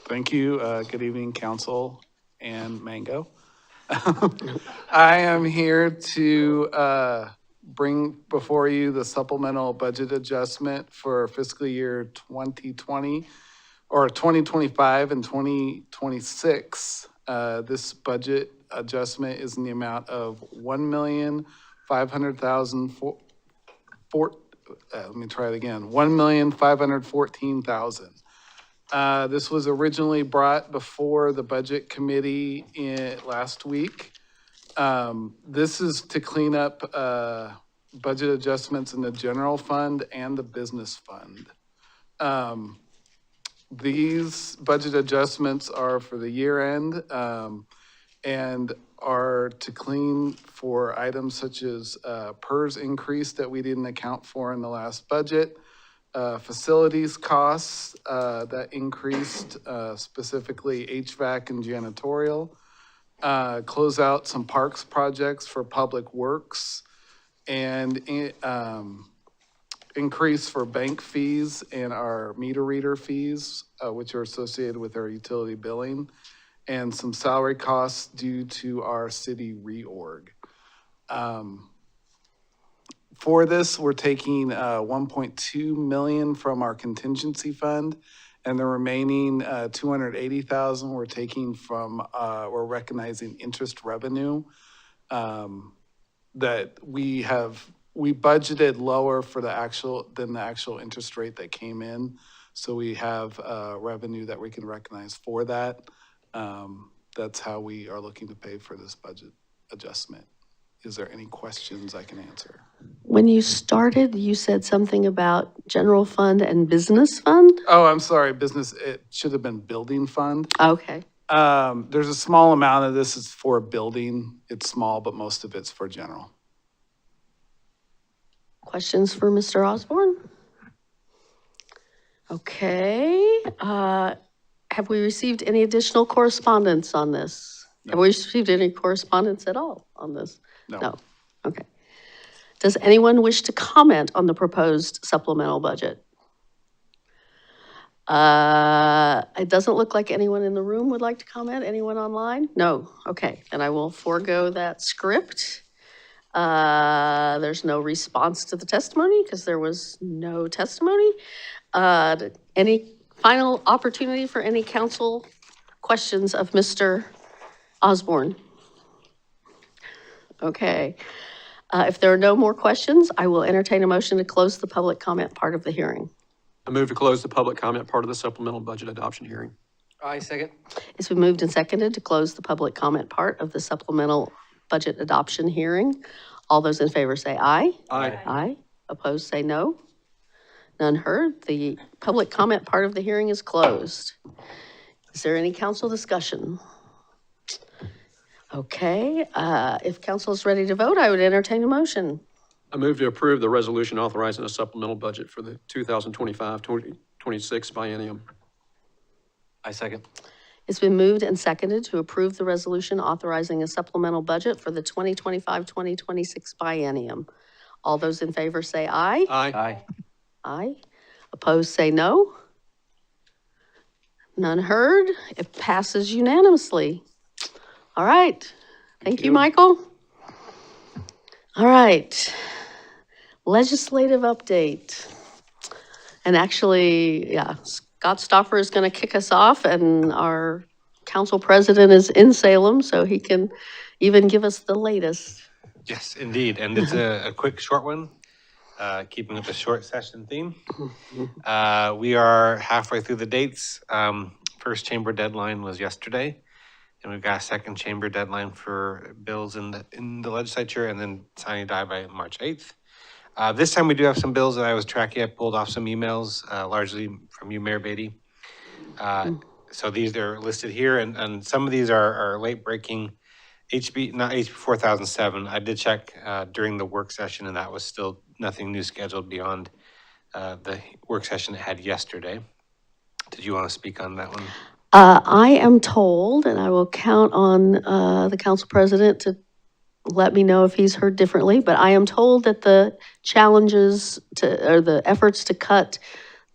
Thank you. Good evening, council and Mango. I am here to bring before you the supplemental budget adjustment for fiscal year 2020 or 2025 and 2026. This budget adjustment is in the amount of $1,500,000. Let me try it again. $1,514,000. This was originally brought before the budget committee last week. This is to clean up budget adjustments in the general fund and the business fund. These budget adjustments are for the year end and are to clean for items such as PERS increase that we didn't account for in the last budget, facilities costs that increased, specifically HVAC and janitorial, close out some parks projects for public works, and increase for bank fees and our meter reader fees, which are associated with our utility billing, and some salary costs due to our city reorg. For this, we're taking 1.2 million from our contingency fund, and the remaining 280,000 we're taking from, we're recognizing interest revenue that we budgeted lower for than the actual interest rate that came in. So we have revenue that we can recognize for that. That's how we are looking to pay for this budget adjustment. Is there any questions I can answer? When you started, you said something about general fund and business fund? Oh, I'm sorry, business, it should have been building fund. Okay. There's a small amount of this is for building. It's small, but most of it's for general. Questions for Mr. Osborne? Okay. Have we received any additional correspondence on this? No. Have we received any correspondence at all on this? No. Okay. Does anyone wish to comment on the proposed supplemental budget? It doesn't look like anyone in the room would like to comment. Anyone online? No. Okay. Then I will forego that script. There's no response to the testimony because there was no testimony. Any final opportunity for any council questions of Mr. Osborne? Okay. If there are no more questions, I will entertain a motion to close the public comment part of the hearing. I move to close the public comment part of the supplemental budget adoption hearing. I second. It's been moved and seconded to close the public comment part of the supplemental budget adoption hearing. All those in favor say aye. Aye. Aye. Opposed say no. None heard. The public comment part of the hearing is closed. Is there any council discussion? Okay, if council is ready to vote, I would entertain a motion. I move to approve the resolution authorizing a supplemental budget for the 2025-2026 biennium. I second. It's been moved and seconded to approve the resolution authorizing a supplemental budget for the 2025-2026 biennium. All those in favor say aye. Aye. Aye. Aye. Opposed say no. None heard. It passes unanimously. All right. Thank you, Michael. All right. Legislative update. And actually, yeah, Scott Stoffer is going to kick us off, and our council president is in Salem, so he can even give us the latest. Yes, indeed. And it's a quick, short one, keeping with the short session theme. We are halfway through the dates. First chamber deadline was yesterday, and we've got a second chamber deadline for bills in the legislature, and then signing die by March 8th. This time we do have some bills that I was tracking. I pulled off some emails, largely from you, Mayor Beatty. So these are listed here, and some of these are late breaking. Not HB 4007. I did check during the work session, and that was still nothing new scheduled beyond the work session it had yesterday. Did you want to speak on that one? I am told, and I will count on the council president to let me know if he's heard differently, but I am told that the challenges or the efforts to cut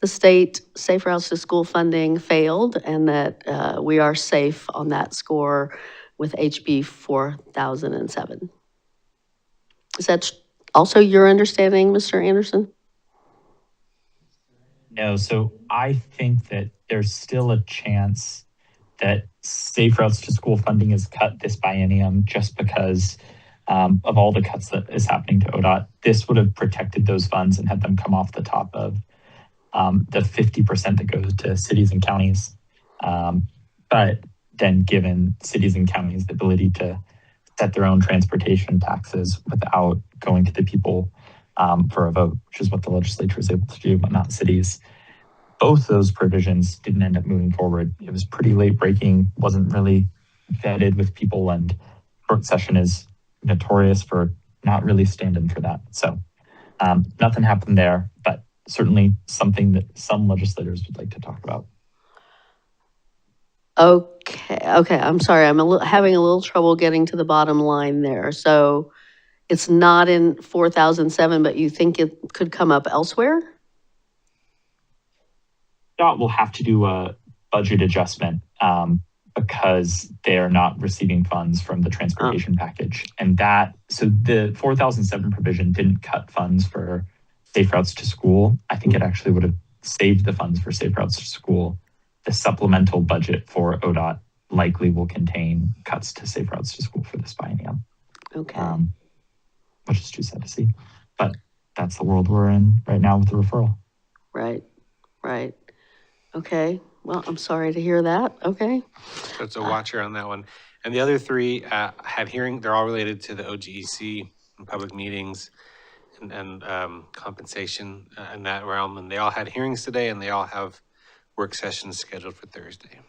the state Safe Routes to School funding failed, and that we are safe on that score with HB 4007. Is that also your understanding, Mr. Anderson? No, so I think that there's still a chance that Safe Routes to School funding is cut this biennium just because of all the cuts that is happening to ODOT. This would have protected those funds and had them come off the top of the 50% that goes to cities and counties. But then given cities and counties the ability to set their own transportation taxes without going to the people for a vote, which is what the legislature is able to do, but not cities. Both those provisions didn't end up moving forward. It was pretty late breaking, wasn't really vetted with people, and short session is notorious for not really standing for that. So nothing happened there, but certainly something that some legislators would like to talk about. Okay, I'm sorry. I'm having a little trouble getting to the bottom line there. So it's not in 4007, but you think it could come up elsewhere? DOT will have to do a budget adjustment because they are not receiving funds from the transportation package. And so the 4007 provision didn't cut funds for Safe Routes to School. I think it actually would have saved the funds for Safe Routes to School. The supplemental budget for ODOT likely will contain cuts to Safe Routes to School for this biennium. Okay. Which is too sad to see. But that's the world we're in right now with the referral. Right. Okay. Well, I'm sorry to hear that. Okay. So it's a watcher on that one. And the other three had hearing. They're all related to the OGEC and public meetings and compensation in that realm. And they all had hearings today, and they all have work sessions scheduled for Thursday.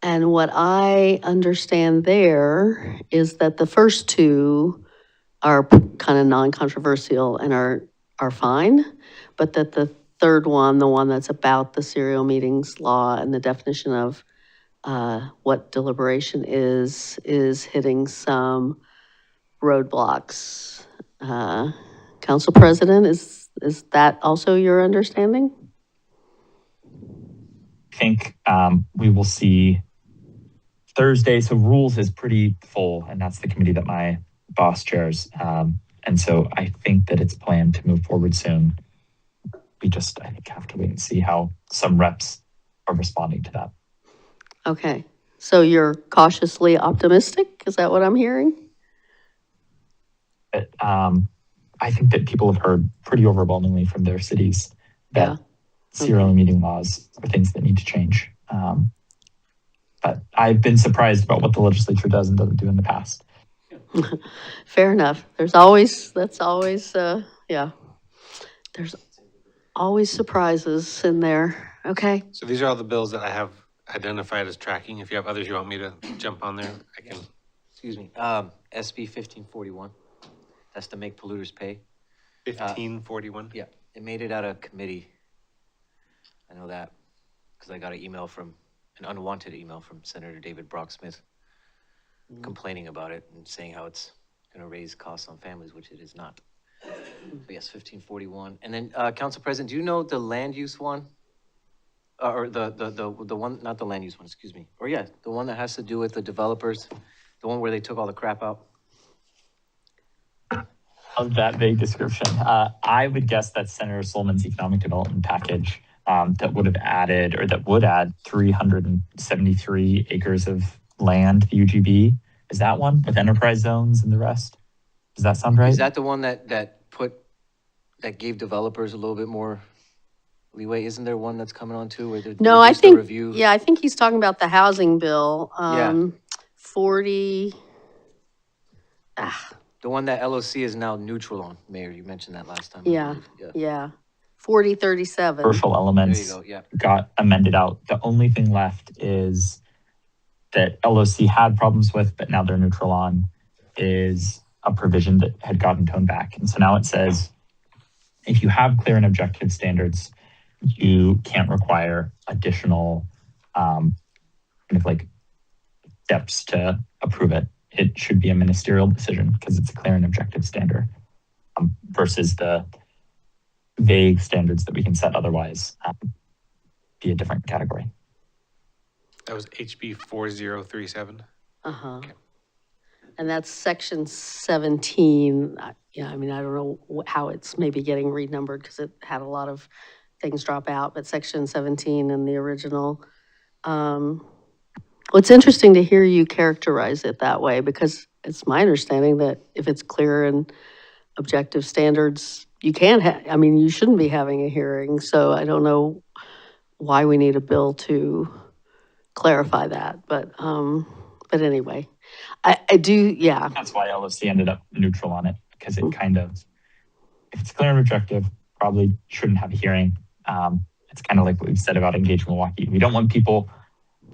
And what I understand there is that the first two are kind of non-controversial and are fine, but that the third one, the one that's about the serial meetings law and the definition of what deliberation is hitting some roadblocks. Council President, is that also your understanding? I think we will see Thursday. So rules is pretty full, and that's the committee that my boss chairs. And so I think that it's planned to move forward soon. We just, I think, have to wait and see how some reps are responding to that. Okay. So you're cautiously optimistic? Is that what I'm hearing? But, I think that people have heard pretty overwhelmingly from their cities that serial meeting laws are things that need to change. But I've been surprised about what the legislature does and doesn't do in the past. Fair enough. There's always surprises in there. Okay. So these are all the bills that I have identified as tracking. If you have others you want me to jump on there, I can. Excuse me, SB 1541. That's to make polluters pay. 1541? Yeah, it made it out of committee. I know that because I got an unwanted email from Senator David Brock Smith complaining about it and saying how it's going to raise costs on families, which it is not. So yes, 1541. And then, Council President, do you know the land use one? Or the one, not the land use one, excuse me. Or yeah, the one that has to do with the developers, the one where they took all the crap out? Of that vague description, I would guess that's Senator Solomon's economic development package. that would have added, or that would add 373 acres of land to the UGB. Is that one with enterprise zones and the rest? Does that sound right? Is that the one that gave developers a little bit more leeway? Isn't there one that's coming on too? Where they No, I reduced the think, review? yeah, I think he's talking about the housing bill. Yeah. 40, The one that LOC is now neutral on, Mayor, you mentioned that last time. I yeah, believe. yeah, 4037. Crucial There elements you go, yeah. got amended out. The only thing left is that LOC had problems with, but now they're neutral on, is a provision that had gotten toned back. And so now it says, if you have clear and objective standards, you can't require additional kind of like steps to approve it. It should be a ministerial decision because it's a clear and objective standard versus the vague standards that we can set otherwise be a different category. That was HB 4037. Uh-huh. Okay. And that's section 17. Yeah, I mean, I don't know how it's maybe getting renumbered because it had a lot of things drop out, but section 17 in the original. Well, it's interesting to hear you characterize it that way because it's my understanding that if it's clear and objective standards, you can't I mean, you shouldn't be having a hearing. So I don't know why we need a bill to clarify that, but anyway, I do, yeah. That's why LOC ended up neutral on it, because it kind of, if it's clear and objective, probably shouldn't have a hearing. It's kind of like what we've said about Engage Milwaukee. We don't want people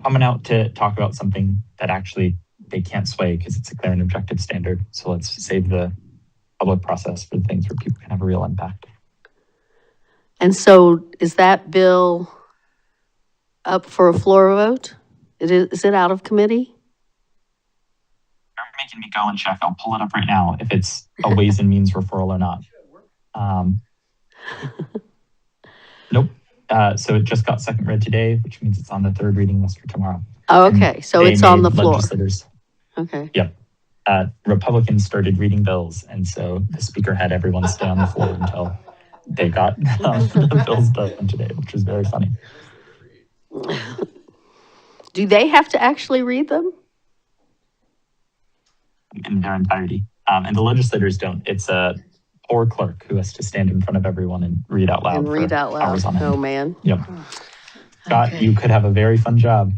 coming out to talk about something that actually they can't sway because it's a clear and objective standard. So let's save the public process for the things where people can have a real impact. And so is that bill up for a floor vote? Is it out of committee? You're making me go and check. I'll pull it up right now if it's a Ways and Means referral or not. Nope. So it just got second read today, which means it's on the third reading list for tomorrow. Oh, okay, so They it's on the made floor. legislators- Okay. Yep. Republicans started reading bills, and so the speaker had everyone stay on the floor until they got the bills done today, which was very funny. Do they have to actually read them? In their entirety. And the legislators don't. It's a poor clerk who has to stand in front of everyone and read out loud. And read for out loud? hours on end. Oh, man. Yep. Scott, you could have a very fun job.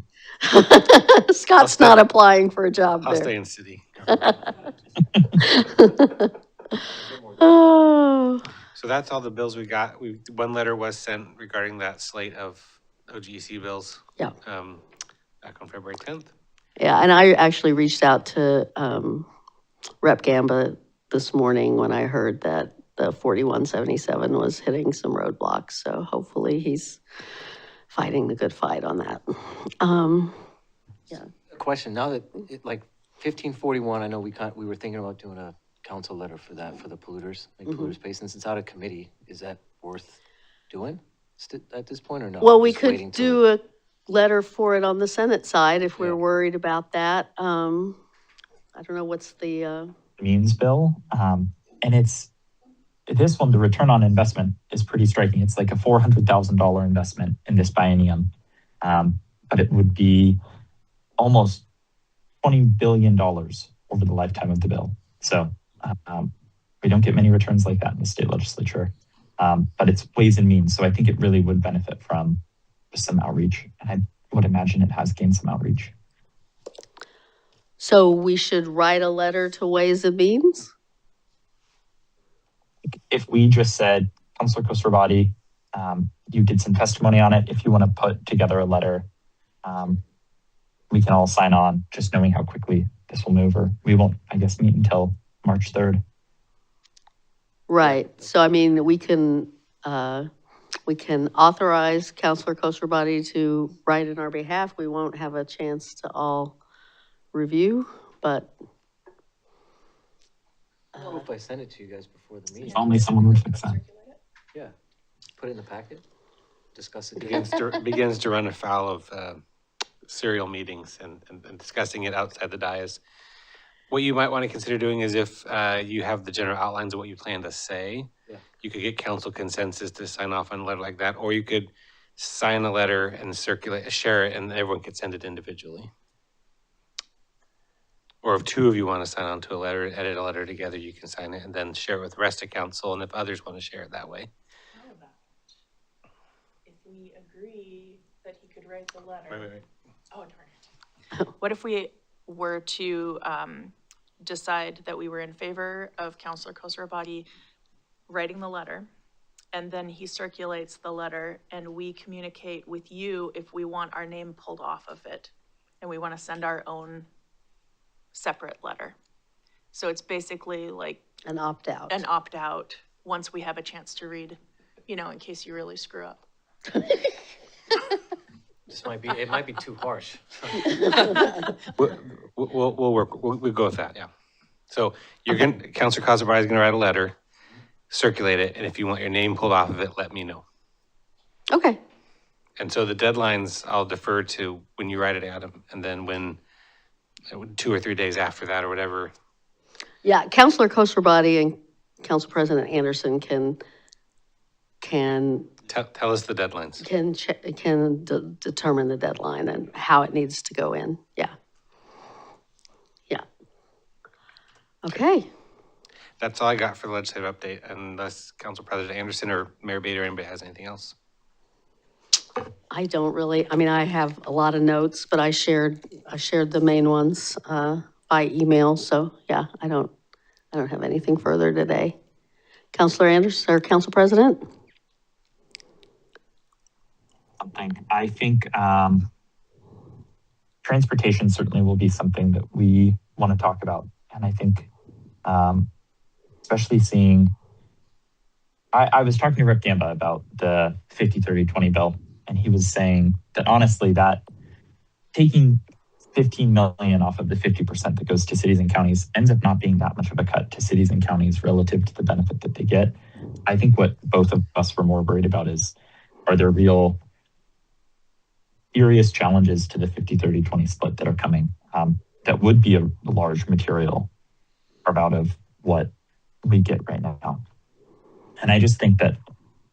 Scott's not applying for a job I'll there. stay in city. Oh. So that's all the bills we got. One letter was sent regarding that slate of OGC bills. Yeah. Back on February 10th. Yeah, and I actually reached out to Rep. Gamba this morning when I heard that the 4177 was hitting some roadblocks. So hopefully he's fighting the good fight on that. Question, now that, like, 1541, I know we were thinking about doing a council letter for that, for the polluters, like polluters pay, since it's out of committee, is that worth doing at this point or no? Well, we Just waiting could till- do a letter for it on the Senate side if we're Yeah. worried about that. I don't know what's the, Means bill. And it's this one, the return on investment is pretty striking. It's like a $400,000 investment in this biennium. But it would be almost $20 billion over the lifetime of the bill. So we don't get many returns like that in the state legislature. But it's Ways and Means. So I think it really would benefit from some outreach. And I would imagine it has gained some outreach. so we should write a letter to Ways and Means? If we just said, Councilor Khosrowshahi, you did some testimony on it. If you want to put together a letter, we can all sign on, just knowing how quickly this will move. Or we won't, I guess, meet until March 3rd. Right, so I mean, we can authorize Councilor Khosrowshahi to write in our behalf. We won't have a chance to all review, but. I don't know if I send it to you guys before the meeting. If only someone would fix that. Yeah, put it in the packet, discuss it. Begins to run afoul of serial meetings and discussing it outside the dais. What you might want to consider doing is if you have the general outlines of what you plan to say, Yeah. you could get council consensus to sign off on a letter like that, or you could sign a letter and circulate, share it, and everyone can send it individually. Or if two of you want to sign on to a letter, edit a letter together, you can sign it and then share it with the rest of council, and if others want to share it that way. How about if we agree that he could write the letter? Right. Oh, darn it. What if we were to decide that we were in favor of Counselor Khosrowbadi writing the letter, and then he circulates the letter, and we communicate with you if we want our name pulled off of it, and we want to send our own separate letter. So it's basically like An opt-out. an opt-out once we have a chance to read, you know, in case you really screw up. It might be too harsh. We'll work, we'll go with that, yeah. So you're going, Counselor Khosrowbadi is going to write a letter, circulate it, and if you want your name pulled off of it, let me know. Okay, And so the deadlines, I'll defer to when you write it, Adam, and then when, 2 or 3 days after that or whatever. yeah, Counselor Khosrowbadi and Council President Anderson can Tell us the deadlines. determine the deadline and how it needs to go in. Yeah. Yeah. Okay. That's all I got for the legislative update, unless Council President Anderson or Mayor Bader or anybody has anything else. I don't really, I mean, I have a lot of notes, but I shared the main ones by email. So yeah, I don't have anything further today. Councilor Anderson or Council President? Something. I think transportation certainly will be something that we want to talk about. And I think especially seeing, I was talking to Rick Gamba about the 50-30-20 bill, and he was saying that honestly, that taking 15 million off of the 50% that goes to cities and counties ends up not being that much of a cut to cities and counties relative to the benefit that they get. I think what both of us were more worried about is, are there real serious challenges to the 50-30-20 split that are coming that would be a large material carve out of what we get right now. And I just think that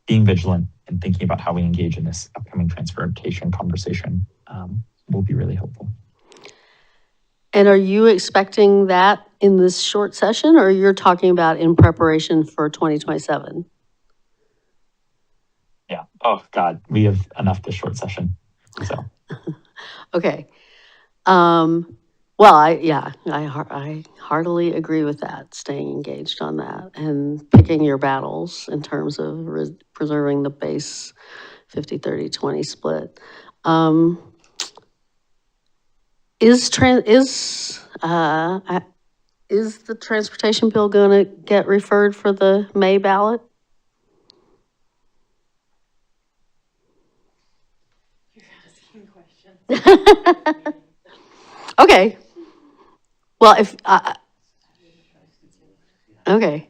being vigilant and thinking about how we engage in this upcoming transportation conversation will be really helpful. And are you expecting that in this short session, or you're talking about in preparation for 2027? Yeah. Oh God, we have enough this short session. So. Okay. Well, I heartily agree with that, staying engaged on that and picking your battles in terms of preserving the base 50-30-20 split. Is the transportation bill going to get referred for the May ballot? Okay. Well, if okay,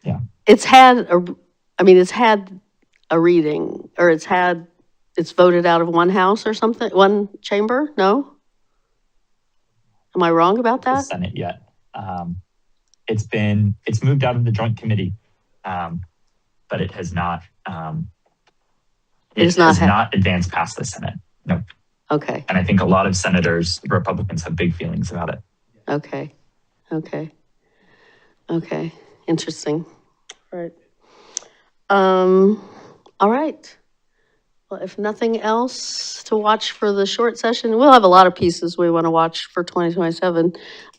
Yeah. it's had a reading, or it's voted out of one house or something, one chamber. No, am I wrong about The that? Senate yet. It's moved out of the joint committee, but it has not. It has not advanced past the Senate. No. Okay. And I think a lot of senators, Republicans, have big feelings about it. Okay. Interesting. Right. All right. Well, if nothing else to watch for the short session, we'll have a lot of pieces we want to watch for 2027.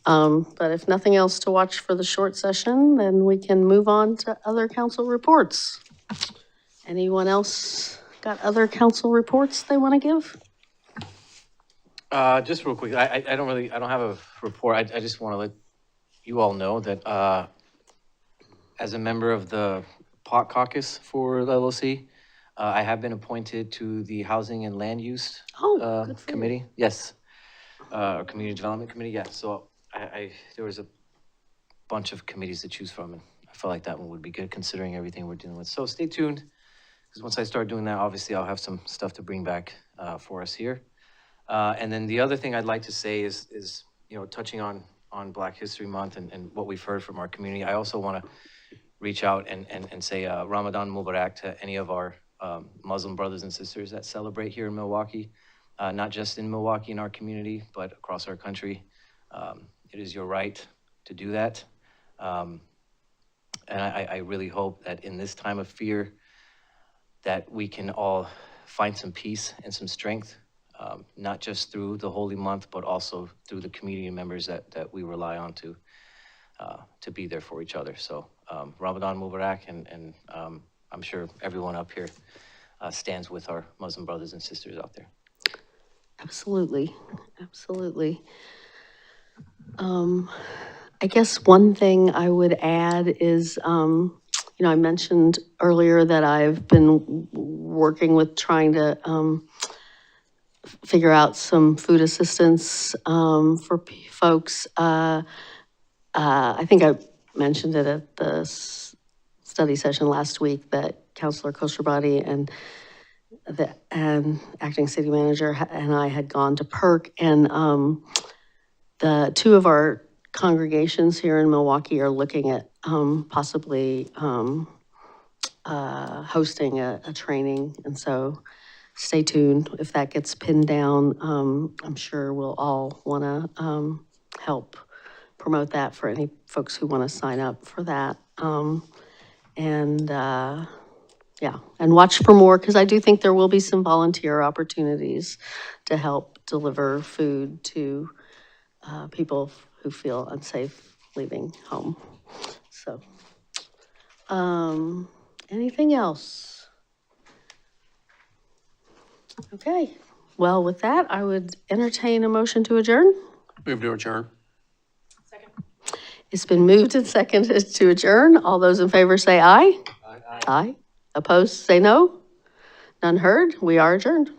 But if nothing else to watch for the short session, then we can move on to other council reports. Anyone else got other council reports they want to give? Just real quick, I don't have a report. I just want to let you all know that as a member of the POC caucus for the LLC, I have been appointed to the Housing and Land Use Good for you. Committee. Yes, or Community Development Committee. Yeah. So there was a bunch of committees to choose from, and I felt like that one would be good considering everything we're dealing with. So stay tuned, because once I start doing that, obviously I'll have some stuff to bring back for us here. And then the other thing I'd like to say is touching on Black History Month and what we've heard from our community. I also want to reach out and say Ramadan Mubarak to any of our Muslim brothers and sisters that celebrate here in Milwaukee, not just in Milwaukee in our community, but across our country. It is your right to do that. And I really hope that in this time of fear, that we can all find some peace and some strength, not just through the holy month, but also through the community members that we rely on to be there for each other. So Ramadan Mubarak, and I'm sure everyone up here stands with our Muslim brothers and sisters out there. Absolutely, absolutely. I guess one thing I would add is, you know, I mentioned earlier that I've been working with trying to figure out some food assistance for folks. I think I mentioned it at the study session last week that Councilor Kosherbadi and the acting city manager and I had gone to PERC, and the two of our congregations here in Milwaukee are looking at possibly hosting a training. And so stay tuned. If that gets pinned down, I'm sure we'll all want to help promote that for any folks who want to sign up for that. Yeah, and watch for more, because I do think there will be some volunteer opportunities to help deliver food to people who feel unsafe leaving home. So, anything else? Okay, well, with that, I would entertain a motion to adjourn. Move to adjourn. It's been moved and seconded to adjourn. All those in favor say aye. Aye. Opposed, say no. None heard. We are adjourned.